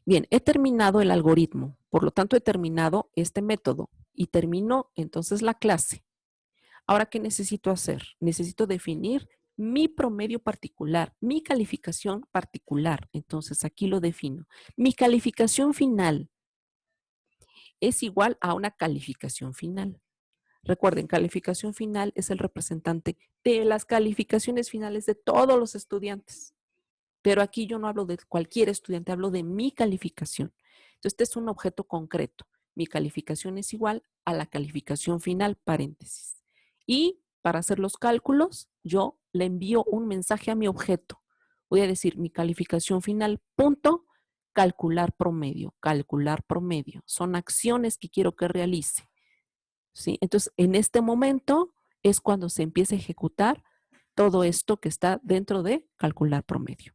Speaker 1: Bien, he terminado el algoritmo, por lo tanto he terminado este método y termino entonces la clase. Ahora, ¿qué necesito hacer? Necesito definir mi promedio particular, mi calificación particular. Entonces aquí lo defino. Mi calificación final es igual a una calificación final. Recuerden, calificación final es el representante de las calificaciones finales de todos los estudiantes. Pero aquí yo no hablo de cualquier estudiante, hablo de mi calificación. Entonces, este es un objeto concreto. Mi calificación es igual a la calificación final, paréntesis. Y para hacer los cálculos, yo le envío un mensaje a mi objeto. Voy a decir mi calificación final, punto, calcular promedio, calcular promedio. Son acciones que quiero que realice. ¿Sí? Entonces, en este momento es cuando se empieza a ejecutar todo esto que está dentro de calcular promedio.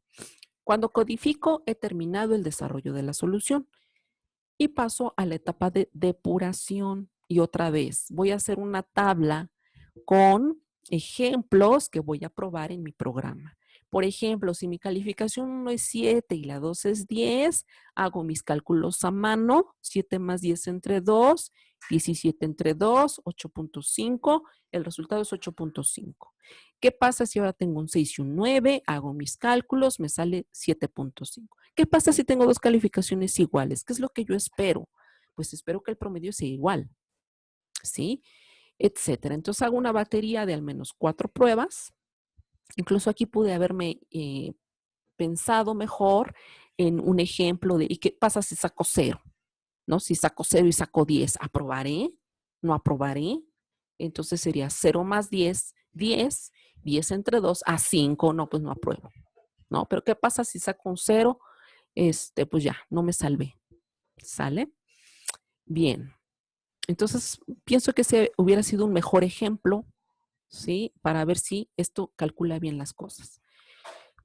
Speaker 1: Cuando codifico, he terminado el desarrollo de la solución y paso a la etapa de depuración. Y otra vez, voy a hacer una tabla con ejemplos que voy a probar en mi programa. Por ejemplo, si mi calificación 1 es 7 y la 2 es 10, hago mis cálculos a mano, 7 más 10 entre 2, 17 entre 2, 8.5, el resultado es 8.5. ¿Qué pasa si ahora tengo un 6 y un 9? Hago mis cálculos, me sale 7.5. ¿Qué pasa si tengo dos calificaciones iguales? ¿Qué es lo que yo espero? Pues espero que el promedio sea igual, ¿sí? Etcétera. Entonces hago una batería de al menos 4 pruebas. Incluso aquí pude haberme pensado mejor en un ejemplo de, ¿y qué pasa si saco 0? ¿No? Si saco 0 y saco 10, ¿aprobaré? ¿No aprobaré? Entonces sería 0 más 10, 10, 10 entre 2 a 5, no, pues no apruebo, ¿no? Pero ¿qué pasa si saco un 0? Pues ya, no me salvé, ¿sale? Bien, entonces pienso que ese hubiera sido un mejor ejemplo, ¿sí? Para ver si esto calcula bien las cosas.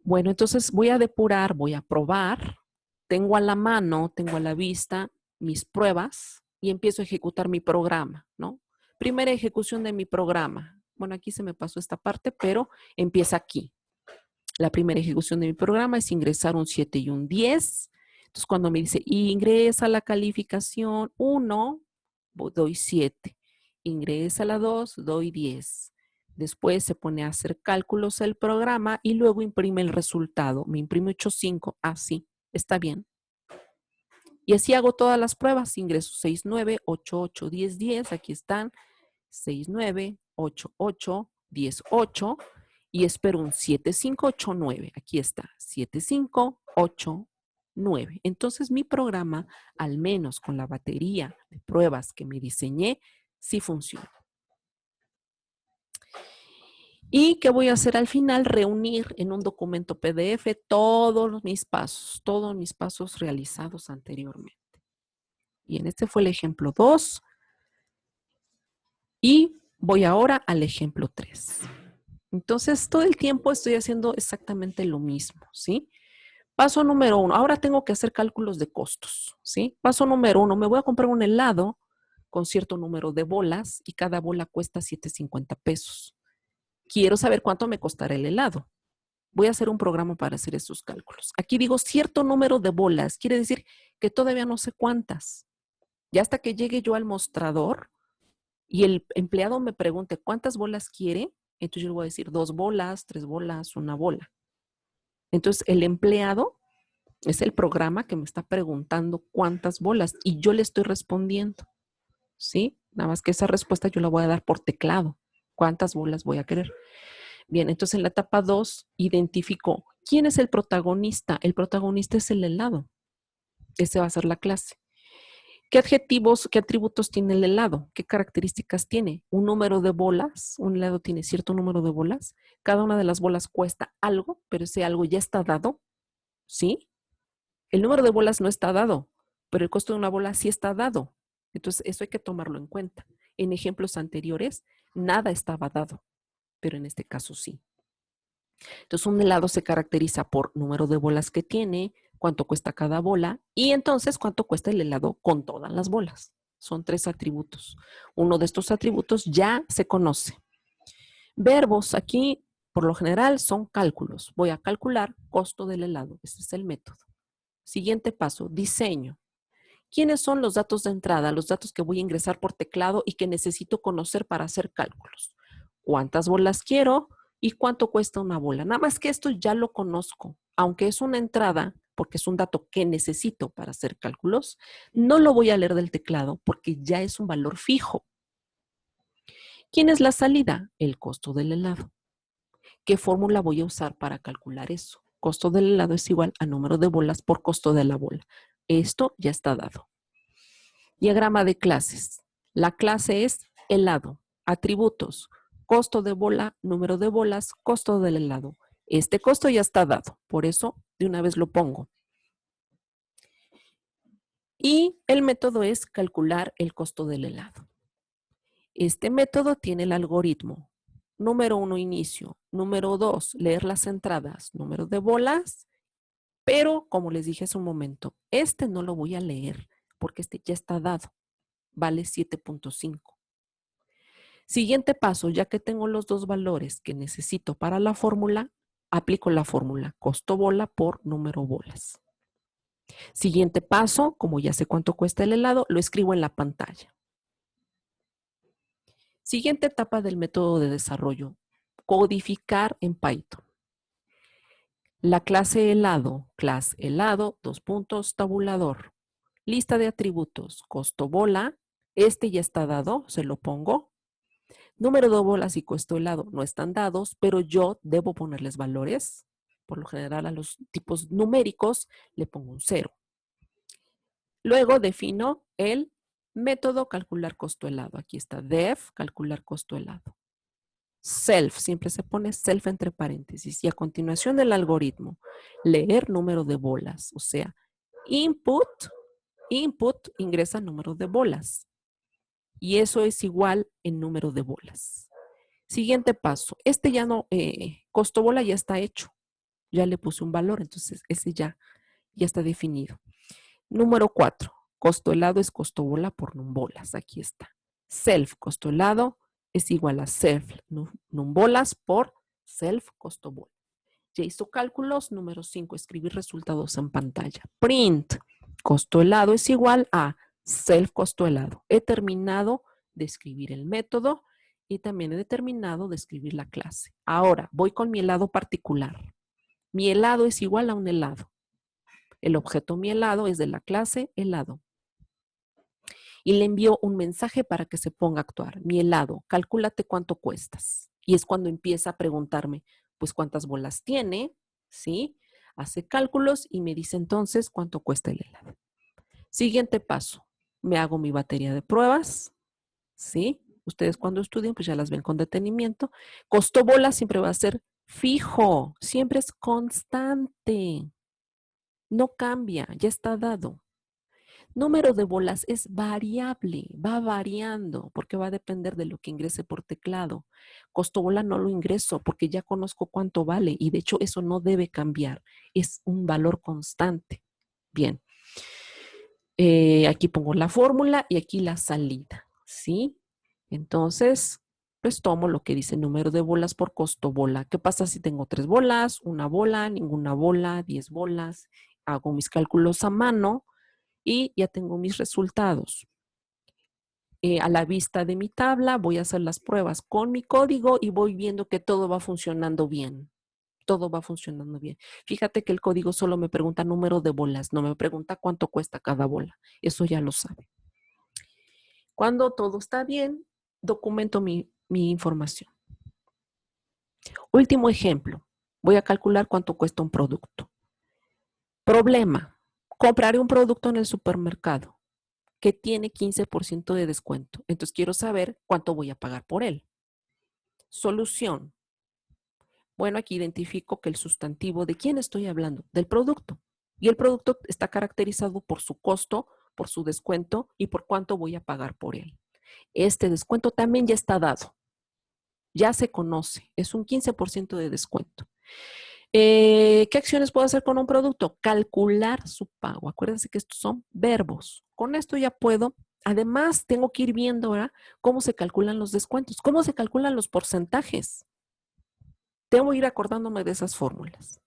Speaker 1: Bueno, entonces voy a depurar, voy a probar, tengo a la mano, tengo a la vista mis pruebas y empiezo a ejecutar mi programa, ¿no? Primera ejecución de mi programa. Bueno, aquí se me pasó esta parte, pero empieza aquí. La primera ejecución de mi programa es ingresar un 7 y un 10. Entonces, cuando me dice ingresa la calificación 1, doy 7. Ingresa la 2, doy 10. Después se pone a hacer cálculos el programa y luego imprime el resultado. Me imprime 8.5. Ah, sí, está bien. Y así hago todas las pruebas. Ingreso 6, 9, 8, 8, 10, 10. Aquí están. 6, 9, 8, 8, 10, 8. Y espero un 7, 5, 8, 9. Aquí está. 7, 5, 8, 9. Entonces mi programa, al menos con la batería de pruebas que me diseñé, sí funciona. ¿Y qué voy a hacer al final? Reunir en un documento PDF todos mis pasos realizados anteriormente. Bien, este fue el ejemplo 2. Y voy ahora al ejemplo 3. Entonces, todo el tiempo estoy haciendo exactamente lo mismo, ¿sí? Paso número 1, ahora tengo que hacer cálculos de costos, ¿sí? Paso número 1, me voy a comprar un helado con cierto número de bolas y cada bola cuesta 7.50 pesos. Quiero saber cuánto me costará el helado. Voy a hacer un programa para hacer esos cálculos. Aquí digo cierto número de bolas, quiere decir que todavía no sé cuántas. Ya hasta que llegue yo al mostrador y el empleado me pregunte cuántas bolas quiere, entonces yo le voy a decir 2 bolas, 3 bolas, 1 bola. Entonces el empleado es el programa que me está preguntando cuántas bolas y yo le estoy respondiendo, ¿sí? Nada más que esa respuesta yo la voy a dar por teclado. ¿Cuántas bolas voy a querer? Bien, entonces en la etapa 2 identifico quién es el protagonista. El protagonista es el helado. Ese va a ser la clase. ¿Qué adjetivos, qué atributos tiene el helado? ¿Qué características tiene? Un número de bolas. Un helado tiene cierto número de bolas. Cada una de las bolas cuesta algo, pero ese algo ya está dado, ¿sí? El número de bolas no está dado, pero el costo de una bola sí está dado. Entonces, eso hay que tomarlo en cuenta. En ejemplos anteriores, nada estaba dado, pero en este caso sí. Entonces, un helado se caracteriza por número de bolas que tiene, cuánto cuesta cada bola y entonces cuánto cuesta el helado con todas las bolas. Son 3 atributos. Uno de estos atributos ya se conoce. Verbos aquí, por lo general, son cálculos. Voy a calcular costo del helado. Ese es el método. Siguiente paso, diseño. ¿Quiénes son los datos de entrada? Los datos que voy a ingresar por teclado y que necesito conocer para hacer cálculos. ¿Cuántas bolas quiero? ¿Y cuánto cuesta una bola? Nada más que esto ya lo conozco. Aunque es una entrada, porque es un dato que necesito para hacer cálculos, no lo voy a leer del teclado porque ya es un valor fijo. ¿Quién es la salida? El costo del helado. ¿Qué fórmula voy a usar para calcular eso? Costo del helado es igual a número de bolas por costo de la bola. Esto ya está dado. Diagrama de clases. La clase es helado. Atributos. Costo de bola, número de bolas, costo del helado. Este costo ya está dado, por eso de una vez lo pongo. Y el método es calcular el costo del helado. Este método tiene el algoritmo. Número 1, inicio. Número 2, leer las entradas. Número de bolas. Pero, como les dije hace un momento, este no lo voy a leer porque este ya está dado. Vale 7.5. Siguiente paso, ya que tengo los dos valores que necesito para la fórmula, aplico la fórmula costo bola por número bolas. Siguiente paso, como ya sé cuánto cuesta el helado, lo escribo en la pantalla. Siguiente etapa del método de desarrollo, codificar en Python. La clase helado, class helado, tabulador. Lista de atributos, costo bola, este ya está dado, se lo pongo. Número de bolas y costo helado no están dados, pero yo debo ponerles valores. Por lo general a los tipos numéricos le pongo un 0. Luego defino el método calcular costo helado. Aquí está def, calcular costo helado. Self, siempre se pone self entre paréntesis. Y a continuación del algoritmo, leer número de bolas. O sea, input, ingresa número de bolas. Y eso es igual en número de bolas. Siguiente paso. Este ya no, costo bola ya está hecho. Ya le puse un valor, entonces ese ya está definido. Número 4. Costo helado es costo bola por num bolas. Aquí está. Self, costo helado, es igual a self num bolas por self costo bola. Ya hizo cálculos. Número 5. Escribir resultados en pantalla. Print, costo helado es igual a self costo helado. He terminado de escribir el método y también he determinado de escribir la clase. Ahora voy con mi helado particular. Mi helado es igual a un helado. El objeto mi helado es de la clase helado. Y le envío un mensaje para que se ponga a actuar. Mi helado, calcúlate cuánto cuestas. Y es cuando empieza a preguntarme, pues cuántas bolas tiene, ¿sí? Hace cálculos y me dice entonces cuánto cuesta el helado. Siguiente paso, me hago mi batería de pruebas, ¿sí? Ustedes cuando estudian pues ya las ven con detenimiento. Costo bola siempre va a ser fijo, siempre es constante. No cambia, ya está dado. Número de bolas es variable, va variando porque va a depender de lo que ingrese por teclado. Costo bola no lo ingreso porque ya conozco cuánto vale y de hecho eso no debe cambiar, es un valor constante. Bien, aquí pongo la fórmula y aquí la salida, ¿sí? Entonces, pues tomo lo que dice número de bolas por costo bola. ¿Qué pasa si tengo 3 bolas, una bola, ninguna bola, 10 bolas? Hago mis cálculos a mano y ya tengo mis resultados. A la vista de mi tabla voy a hacer las pruebas con mi código y voy viendo que todo va funcionando bien. Todo va funcionando bien. Fíjate que el código solo me pregunta número de bolas, no me pregunta cuánto cuesta cada bola. Eso ya lo sabe. Cuando todo está bien, documento mi información. Último ejemplo. Voy a calcular cuánto cuesta un producto. Problema. Compraré un producto en el supermercado que tiene 15% de descuento. Entonces quiero saber cuánto voy a pagar por él. Solución. Bueno, aquí identifico que el sustantivo, ¿de quién estoy hablando? Del producto. Y el producto está caracterizado por su costo, por su descuento y por cuánto voy a pagar por él. Este descuento también ya está dado. Ya se conoce. Es un 15% de descuento. ¿Qué acciones puedo hacer con un producto? Calcular su pago. Acuérdense que estos son verbos. Con esto ya puedo. Además, tengo que ir viendo ahora cómo se calculan los descuentos, cómo se calculan los porcentajes. Tengo que ir acordándome de esas fórmulas.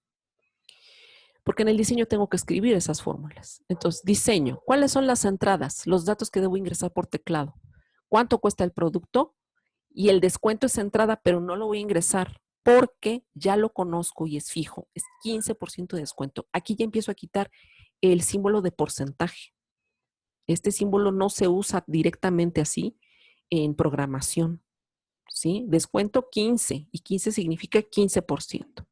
Speaker 1: Porque en el diseño tengo que escribir esas fórmulas. Entonces, diseño. ¿Cuáles son las entradas? Los datos que debo ingresar por teclado. ¿Cuánto cuesta el producto? Y el descuento es entrada, pero no lo voy a ingresar porque ya lo conozco y es fijo. Es 15% de descuento. Aquí ya empiezo a quitar el símbolo de porcentaje. Este símbolo no se usa directamente así en programación. ¿Sí? Descuento 15 y 15 significa 15%.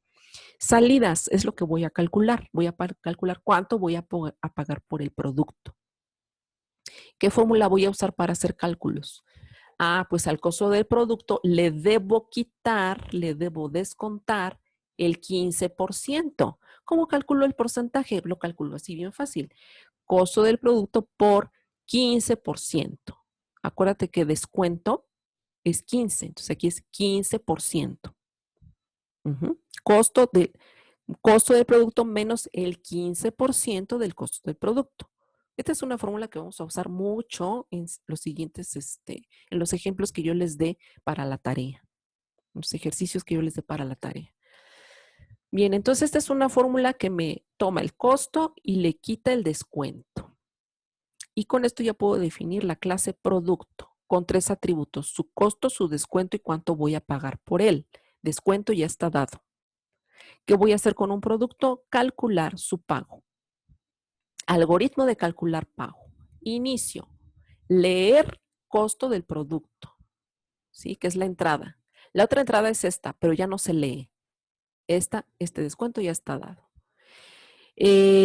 Speaker 1: Salidas es lo que voy a calcular. Voy a calcular cuánto voy a pagar por el producto. ¿Qué fórmula voy a usar para hacer cálculos? Pues al costo del producto le debo quitar, le debo descontar el 15%. ¿Cómo calculo el porcentaje? Lo calculo así bien fácil. Costo del producto por 15%. Acuérdate que descuento es 15, entonces aquí es 15%. Costo del producto menos el 15% del costo del producto. Esta es una fórmula que vamos a usar mucho en los siguientes, en los ejemplos que yo les dé para la tarea, los ejercicios que yo les dé para la tarea. Bien, entonces esta es una fórmula que me toma el costo y le quita el descuento. Y con esto ya puedo definir la clase producto con 3 atributos: su costo, su descuento y cuánto voy a pagar por él. Descuento ya está dado. ¿Qué voy a hacer con un producto? Calcular su pago. Algoritmo de calcular pago. Inicio. Leer costo del producto, ¿sí? Que es la entrada. La otra entrada es esta, pero ya no se lee. Este descuento ya está dado.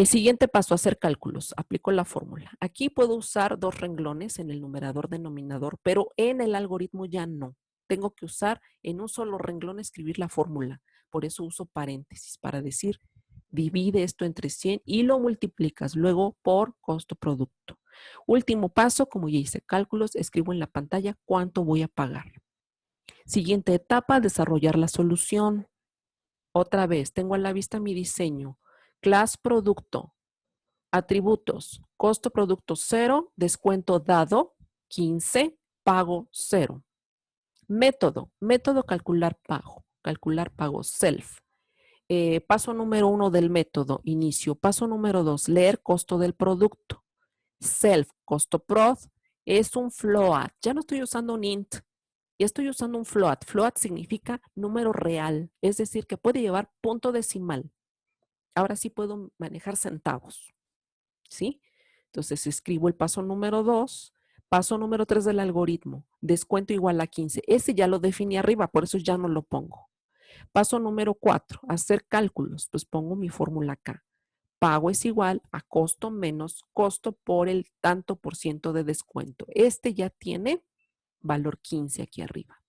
Speaker 1: Siguiente paso, hacer cálculos. Aplico la fórmula. Aquí puedo usar 2 renglones en el numerador denominador, pero en el algoritmo ya no. Tengo que usar en un solo renglón escribir la fórmula. Por eso uso paréntesis para decir, divide esto entre 100 y lo multiplicas luego por costo producto. Último paso, como ya hice cálculos, escribo en la pantalla cuánto voy a pagar. Siguiente etapa, desarrollar la solución. Otra vez, tengo a la vista mi diseño. Class producto, atributos, costo producto 0, descuento dado 15, pago 0. Método calcular pago self. Paso número 1 del método, inicio. Paso número 2, leer costo del producto. Self, costo prod, es un float. Ya no estoy usando un int, ya estoy usando un float. Float significa número real, es decir, que puede llevar punto decimal. Ahora sí puedo manejar centavos, ¿sí? Entonces escribo el paso número 2, paso número 3 del algoritmo, descuento igual a 15. Ese ya lo definí arriba, por eso ya no lo pongo. Paso número 4, hacer cálculos, pues pongo mi fórmula acá. Pago es igual a costo menos costo por el tanto por ciento de descuento. Este ya tiene valor 15 aquí arriba.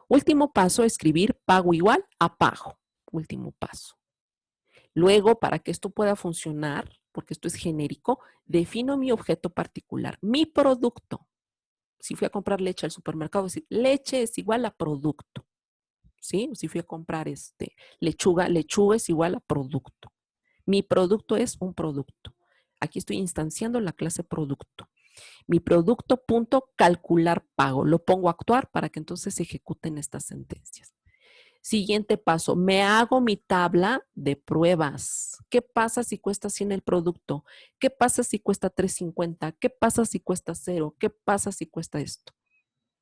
Speaker 1: Último paso, escribir pago igual a pago. Último paso. Luego, para que esto pueda funcionar, porque esto es genérico, defino mi objeto particular, mi producto. Si fui a comprar leche al supermercado, decir, leche es igual a producto. ¿Sí? Si fui a comprar lechuga, lechuga es igual a producto. Mi producto es un producto. Aquí estoy instanciando la clase producto. Mi producto punto calcular pago. Lo pongo a actuar para que entonces se ejecuten estas sentencias. Siguiente paso, me hago mi tabla de pruebas. ¿Qué pasa si cuesta 100 el producto? ¿Qué pasa si cuesta 350? ¿Qué pasa si cuesta 0? ¿Qué pasa si cuesta esto?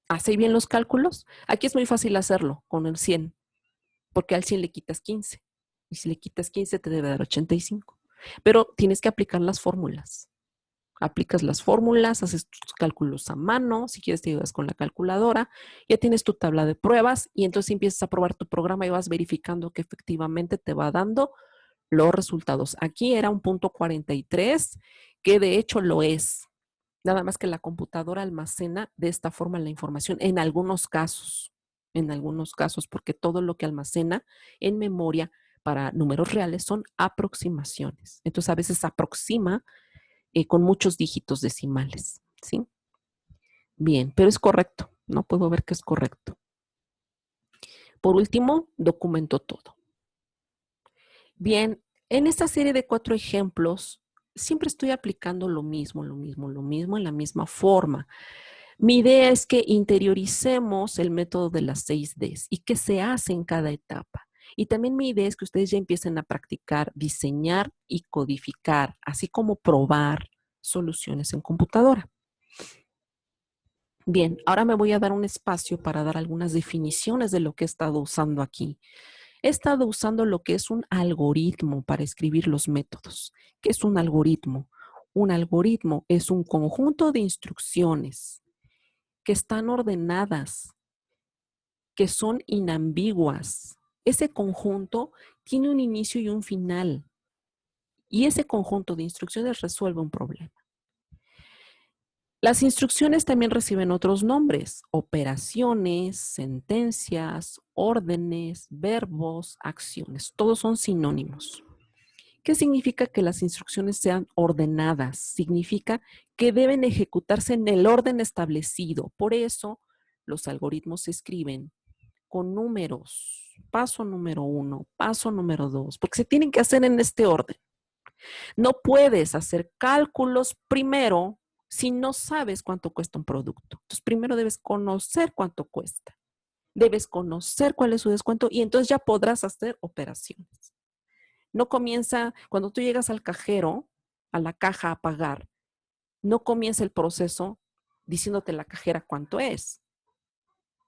Speaker 1: ¿Hace bien los cálculos? Aquí es muy fácil hacerlo con el 100, porque al 100 le quitas 15. Y si le quitas 15 te debe dar 85. Pero tienes que aplicar las fórmulas. Aplicas las fórmulas, haces tus cálculos a mano, si quieres te ayudas con la calculadora, ya tienes tu tabla de pruebas y entonces empiezas a probar tu programa y vas verificando que efectivamente te va dando los resultados. Aquí era un punto 43, que de hecho lo es. Nada más que la computadora almacena de esta forma la información en algunos casos, porque todo lo que almacena en memoria para números reales son aproximaciones. Entonces a veces aproxima con muchos dígitos decimales, ¿sí? Bien, pero es correcto, no puedo ver que es correcto. Por último, documento todo. Bien, en esta serie de 4 ejemplos, siempre estoy aplicando lo mismo, en la misma forma. Mi idea es que interioricemos el método de las 6 Ds y qué se hace en cada etapa. Y también mi idea es que ustedes ya empiecen a practicar, diseñar y codificar, así como probar soluciones en computadora. Bien, ahora me voy a dar un espacio para dar algunas definiciones de lo que he estado usando aquí. He estado usando lo que es un algoritmo para escribir los métodos. ¿Qué es un algoritmo? Un algoritmo es un conjunto de instrucciones que están ordenadas, que son inambiguas. Ese conjunto tiene un inicio y un final. Y ese conjunto de instrucciones resuelve un problema. Las instrucciones también reciben otros nombres: operaciones, sentencias, órdenes, verbos, acciones. Todos son sinónimos. ¿Qué significa que las instrucciones sean ordenadas? Significa que deben ejecutarse en el orden establecido. Por eso los algoritmos se escriben con números. Paso número 1, paso número 2, porque se tienen que hacer en este orden. No puedes hacer cálculos primero si no sabes cuánto cuesta un producto. Entonces, primero debes conocer cuánto cuesta. Debes conocer cuál es su descuento y entonces ya podrás hacer operaciones. No comienza, cuando tú llegas al cajero, a la caja a pagar, no comienza el proceso diciéndote la cajera cuánto es.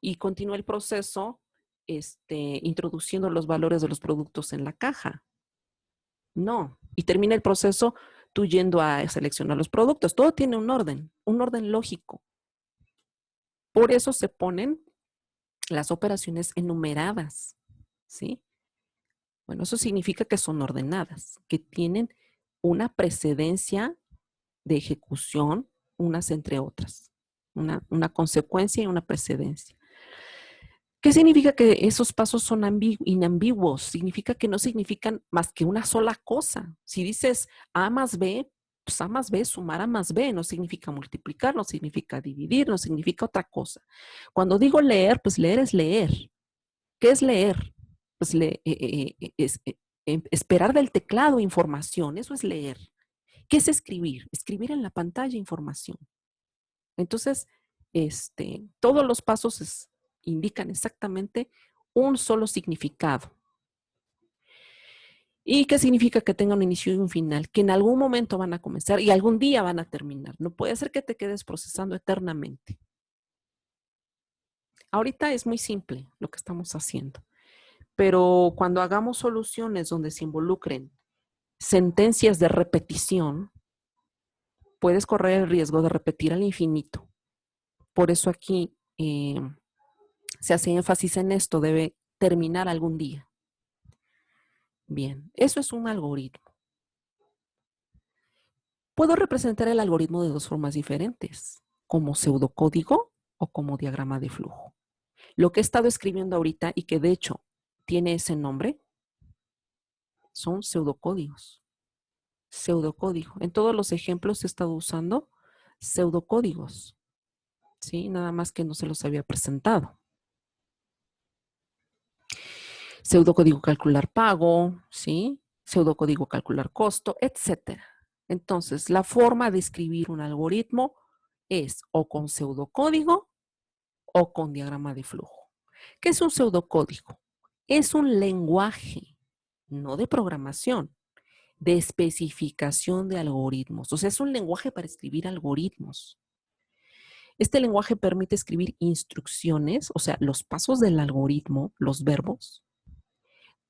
Speaker 1: Y continúa el proceso introduciendo los valores de los productos en la caja. No. Y termina el proceso tú yendo a seleccionar los productos. Todo tiene un orden lógico. Por eso se ponen las operaciones enumeradas, ¿sí? Bueno, eso significa que son ordenadas, que tienen una precedencia de ejecución, unas entre otras, una consecuencia y una precedencia. ¿Qué significa que esos pasos son inambiguos? Significa que no significan más que una sola cosa. Si dices A más B, pues A más B, sumar A más B, no significa multiplicar, no significa dividir, no significa otra cosa. Cuando digo leer, pues leer es leer. ¿Qué es leer? Pues esperar del teclado información, eso es leer. ¿Qué es escribir? Escribir en la pantalla información. Entonces, todos los pasos indican exactamente un solo significado. ¿Y qué significa que tenga un inicio y un final? Que en algún momento van a comenzar y algún día van a terminar. No puede ser que te quedes procesando eternamente. Ahorita es muy simple lo que estamos haciendo, pero cuando hagamos soluciones donde se involucren sentencias de repetición, puedes correr el riesgo de repetir al infinito. Por eso aquí se hace énfasis en esto, debe terminar algún día. Bien, eso es un algoritmo. Puedo representar el algoritmo de dos formas diferentes, como pseudocódigo o como diagrama de flujo. Lo que he estado escribiendo ahorita y que de hecho tiene ese nombre son pseudocódigos. Pseudocódigo. En todos los ejemplos he estado usando pseudocódigos. ¿Sí? Nada más que no se los había presentado. Pseudocódigo calcular pago, ¿sí? Pseudocódigo calcular costo, etcétera. Entonces, la forma de escribir un algoritmo es o con pseudocódigo o con diagrama de flujo. ¿Qué es un pseudocódigo? Es un lenguaje, no de programación, de especificación de algoritmos. O sea, es un lenguaje para escribir algoritmos. Este lenguaje permite escribir instrucciones, o sea, los pasos del algoritmo, los verbos,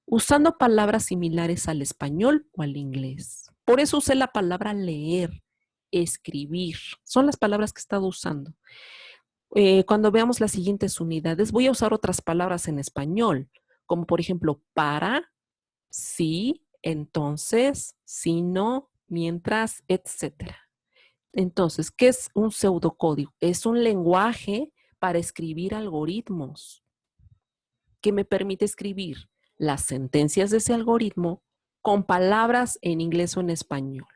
Speaker 1: usando palabras similares al español o al inglés. Por eso usé la palabra leer, escribir. Son las palabras que he estado usando. Cuando veamos las siguientes unidades, voy a usar otras palabras en español, como por ejemplo para, sí, entonces, si no, mientras, etcétera. Entonces, ¿qué es un pseudocódigo? Es un lenguaje para escribir algoritmos que me permite escribir las sentencias de ese algoritmo con palabras en inglés o en español.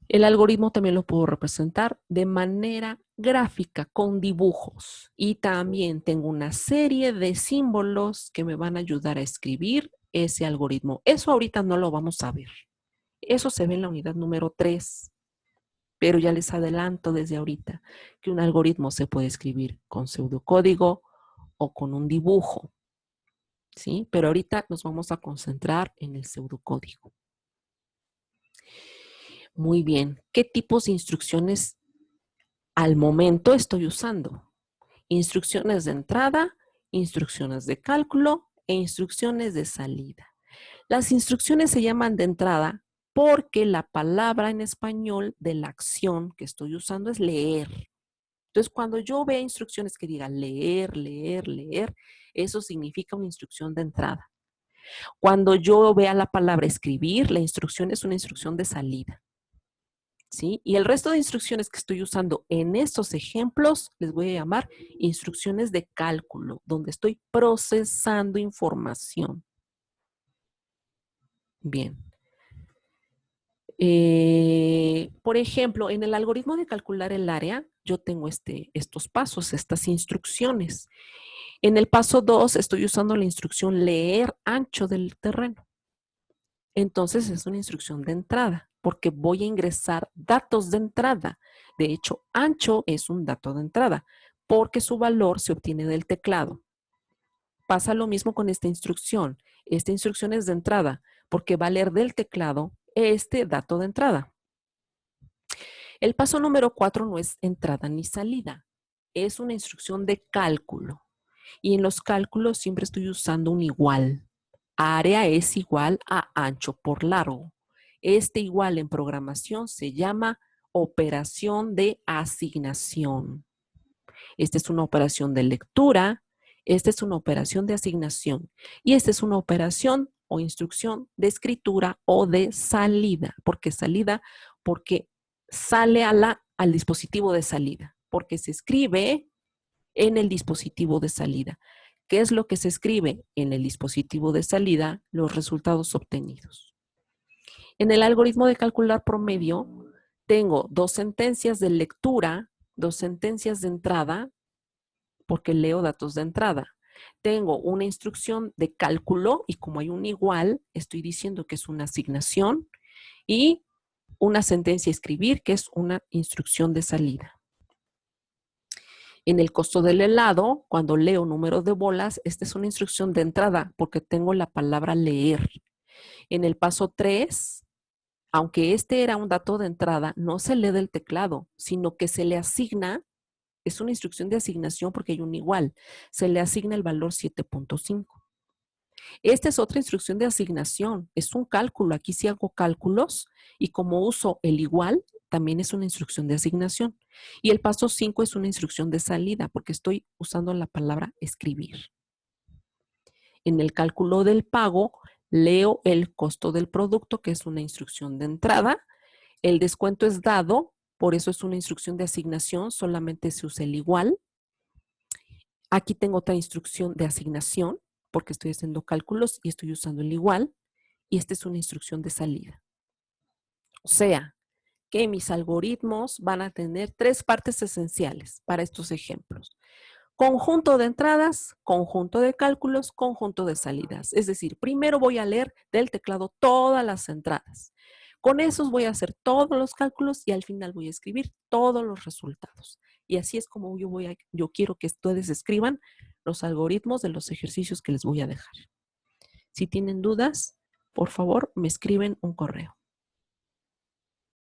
Speaker 1: El algoritmo también lo puedo representar de manera gráfica con dibujos y también tengo una serie de símbolos que me van a ayudar a escribir ese algoritmo. Eso ahorita no lo vamos a ver. Eso se ve en la unidad número 3, pero ya les adelanto desde ahorita que un algoritmo se puede escribir con pseudocódigo o con un dibujo, ¿sí? Pero ahorita nos vamos a concentrar en el pseudocódigo. Muy bien, ¿qué tipos de instrucciones al momento estoy usando? Instrucciones de entrada, instrucciones de cálculo e instrucciones de salida. Las instrucciones se llaman de entrada porque la palabra en español de la acción que estoy usando es leer. Entonces, cuando yo vea instrucciones que digan leer, leer, leer, eso significa una instrucción de entrada. Cuando yo vea la palabra escribir, la instrucción es una instrucción de salida. ¿Sí? Y el resto de instrucciones que estoy usando en estos ejemplos les voy a llamar instrucciones de cálculo, donde estoy procesando información. Bien. Por ejemplo, en el algoritmo de calcular el área, yo tengo estos pasos, estas instrucciones. En el paso 2 estoy usando la instrucción leer ancho del terreno. Entonces es una instrucción de entrada, porque voy a ingresar datos de entrada. De hecho, ancho es un dato de entrada. porque su valor se obtiene del teclado. Pasa lo mismo con esta instrucción. Esta instrucción es de entrada, porque va a leer del teclado este dato de entrada. El paso número 4 no es entrada ni salida, es una instrucción de cálculo. Y en los cálculos siempre estoy usando un igual. Área es igual a ancho por largo. Este igual en programación se llama operación de asignación. Esta es una operación de lectura, esta es una operación de asignación y esta es una operación o instrucción de escritura o de salida. ¿Por qué salida? Porque sale al dispositivo de salida, porque se escribe en el dispositivo de salida. ¿Qué es lo que se escribe en el dispositivo de salida? Los resultados obtenidos. En el algoritmo de calcular promedio, tengo dos sentencias de lectura, dos sentencias de entrada, porque leo datos de entrada. Tengo una instrucción de cálculo y como hay un igual, estoy diciendo que es una asignación y una sentencia a escribir, que es una instrucción de salida. En el costo del helado, cuando leo número de bolas, esta es una instrucción de entrada porque tengo la palabra leer. En el paso 3, aunque este era un dato de entrada, no se lee del teclado, sino que se le asigna, es una instrucción de asignación porque hay un igual, se le asigna el valor 7.5. Esta es otra instrucción de asignación, es un cálculo, aquí sí hago cálculos y como uso el igual, también es una instrucción de asignación. Y el paso 5 es una instrucción de salida porque estoy usando la palabra escribir. En el cálculo del pago, leo el costo del producto, que es una instrucción de entrada. El descuento es dado, por eso es una instrucción de asignación, solamente se usa el igual. Aquí tengo otra instrucción de asignación, porque estoy haciendo cálculos y estoy usando el igual. Y esta es una instrucción de salida. O sea, que mis algoritmos van a tener tres partes esenciales para estos ejemplos. Conjunto de entradas, conjunto de cálculos, conjunto de salidas. Es decir, primero voy a leer del teclado todas las entradas. Con esos voy a hacer todos los cálculos y al final voy a escribir todos los resultados. Y así es como yo quiero que ustedes escriban los algoritmos de los ejercicios que les voy a dejar. Si tienen dudas, por favor, me escriben un correo.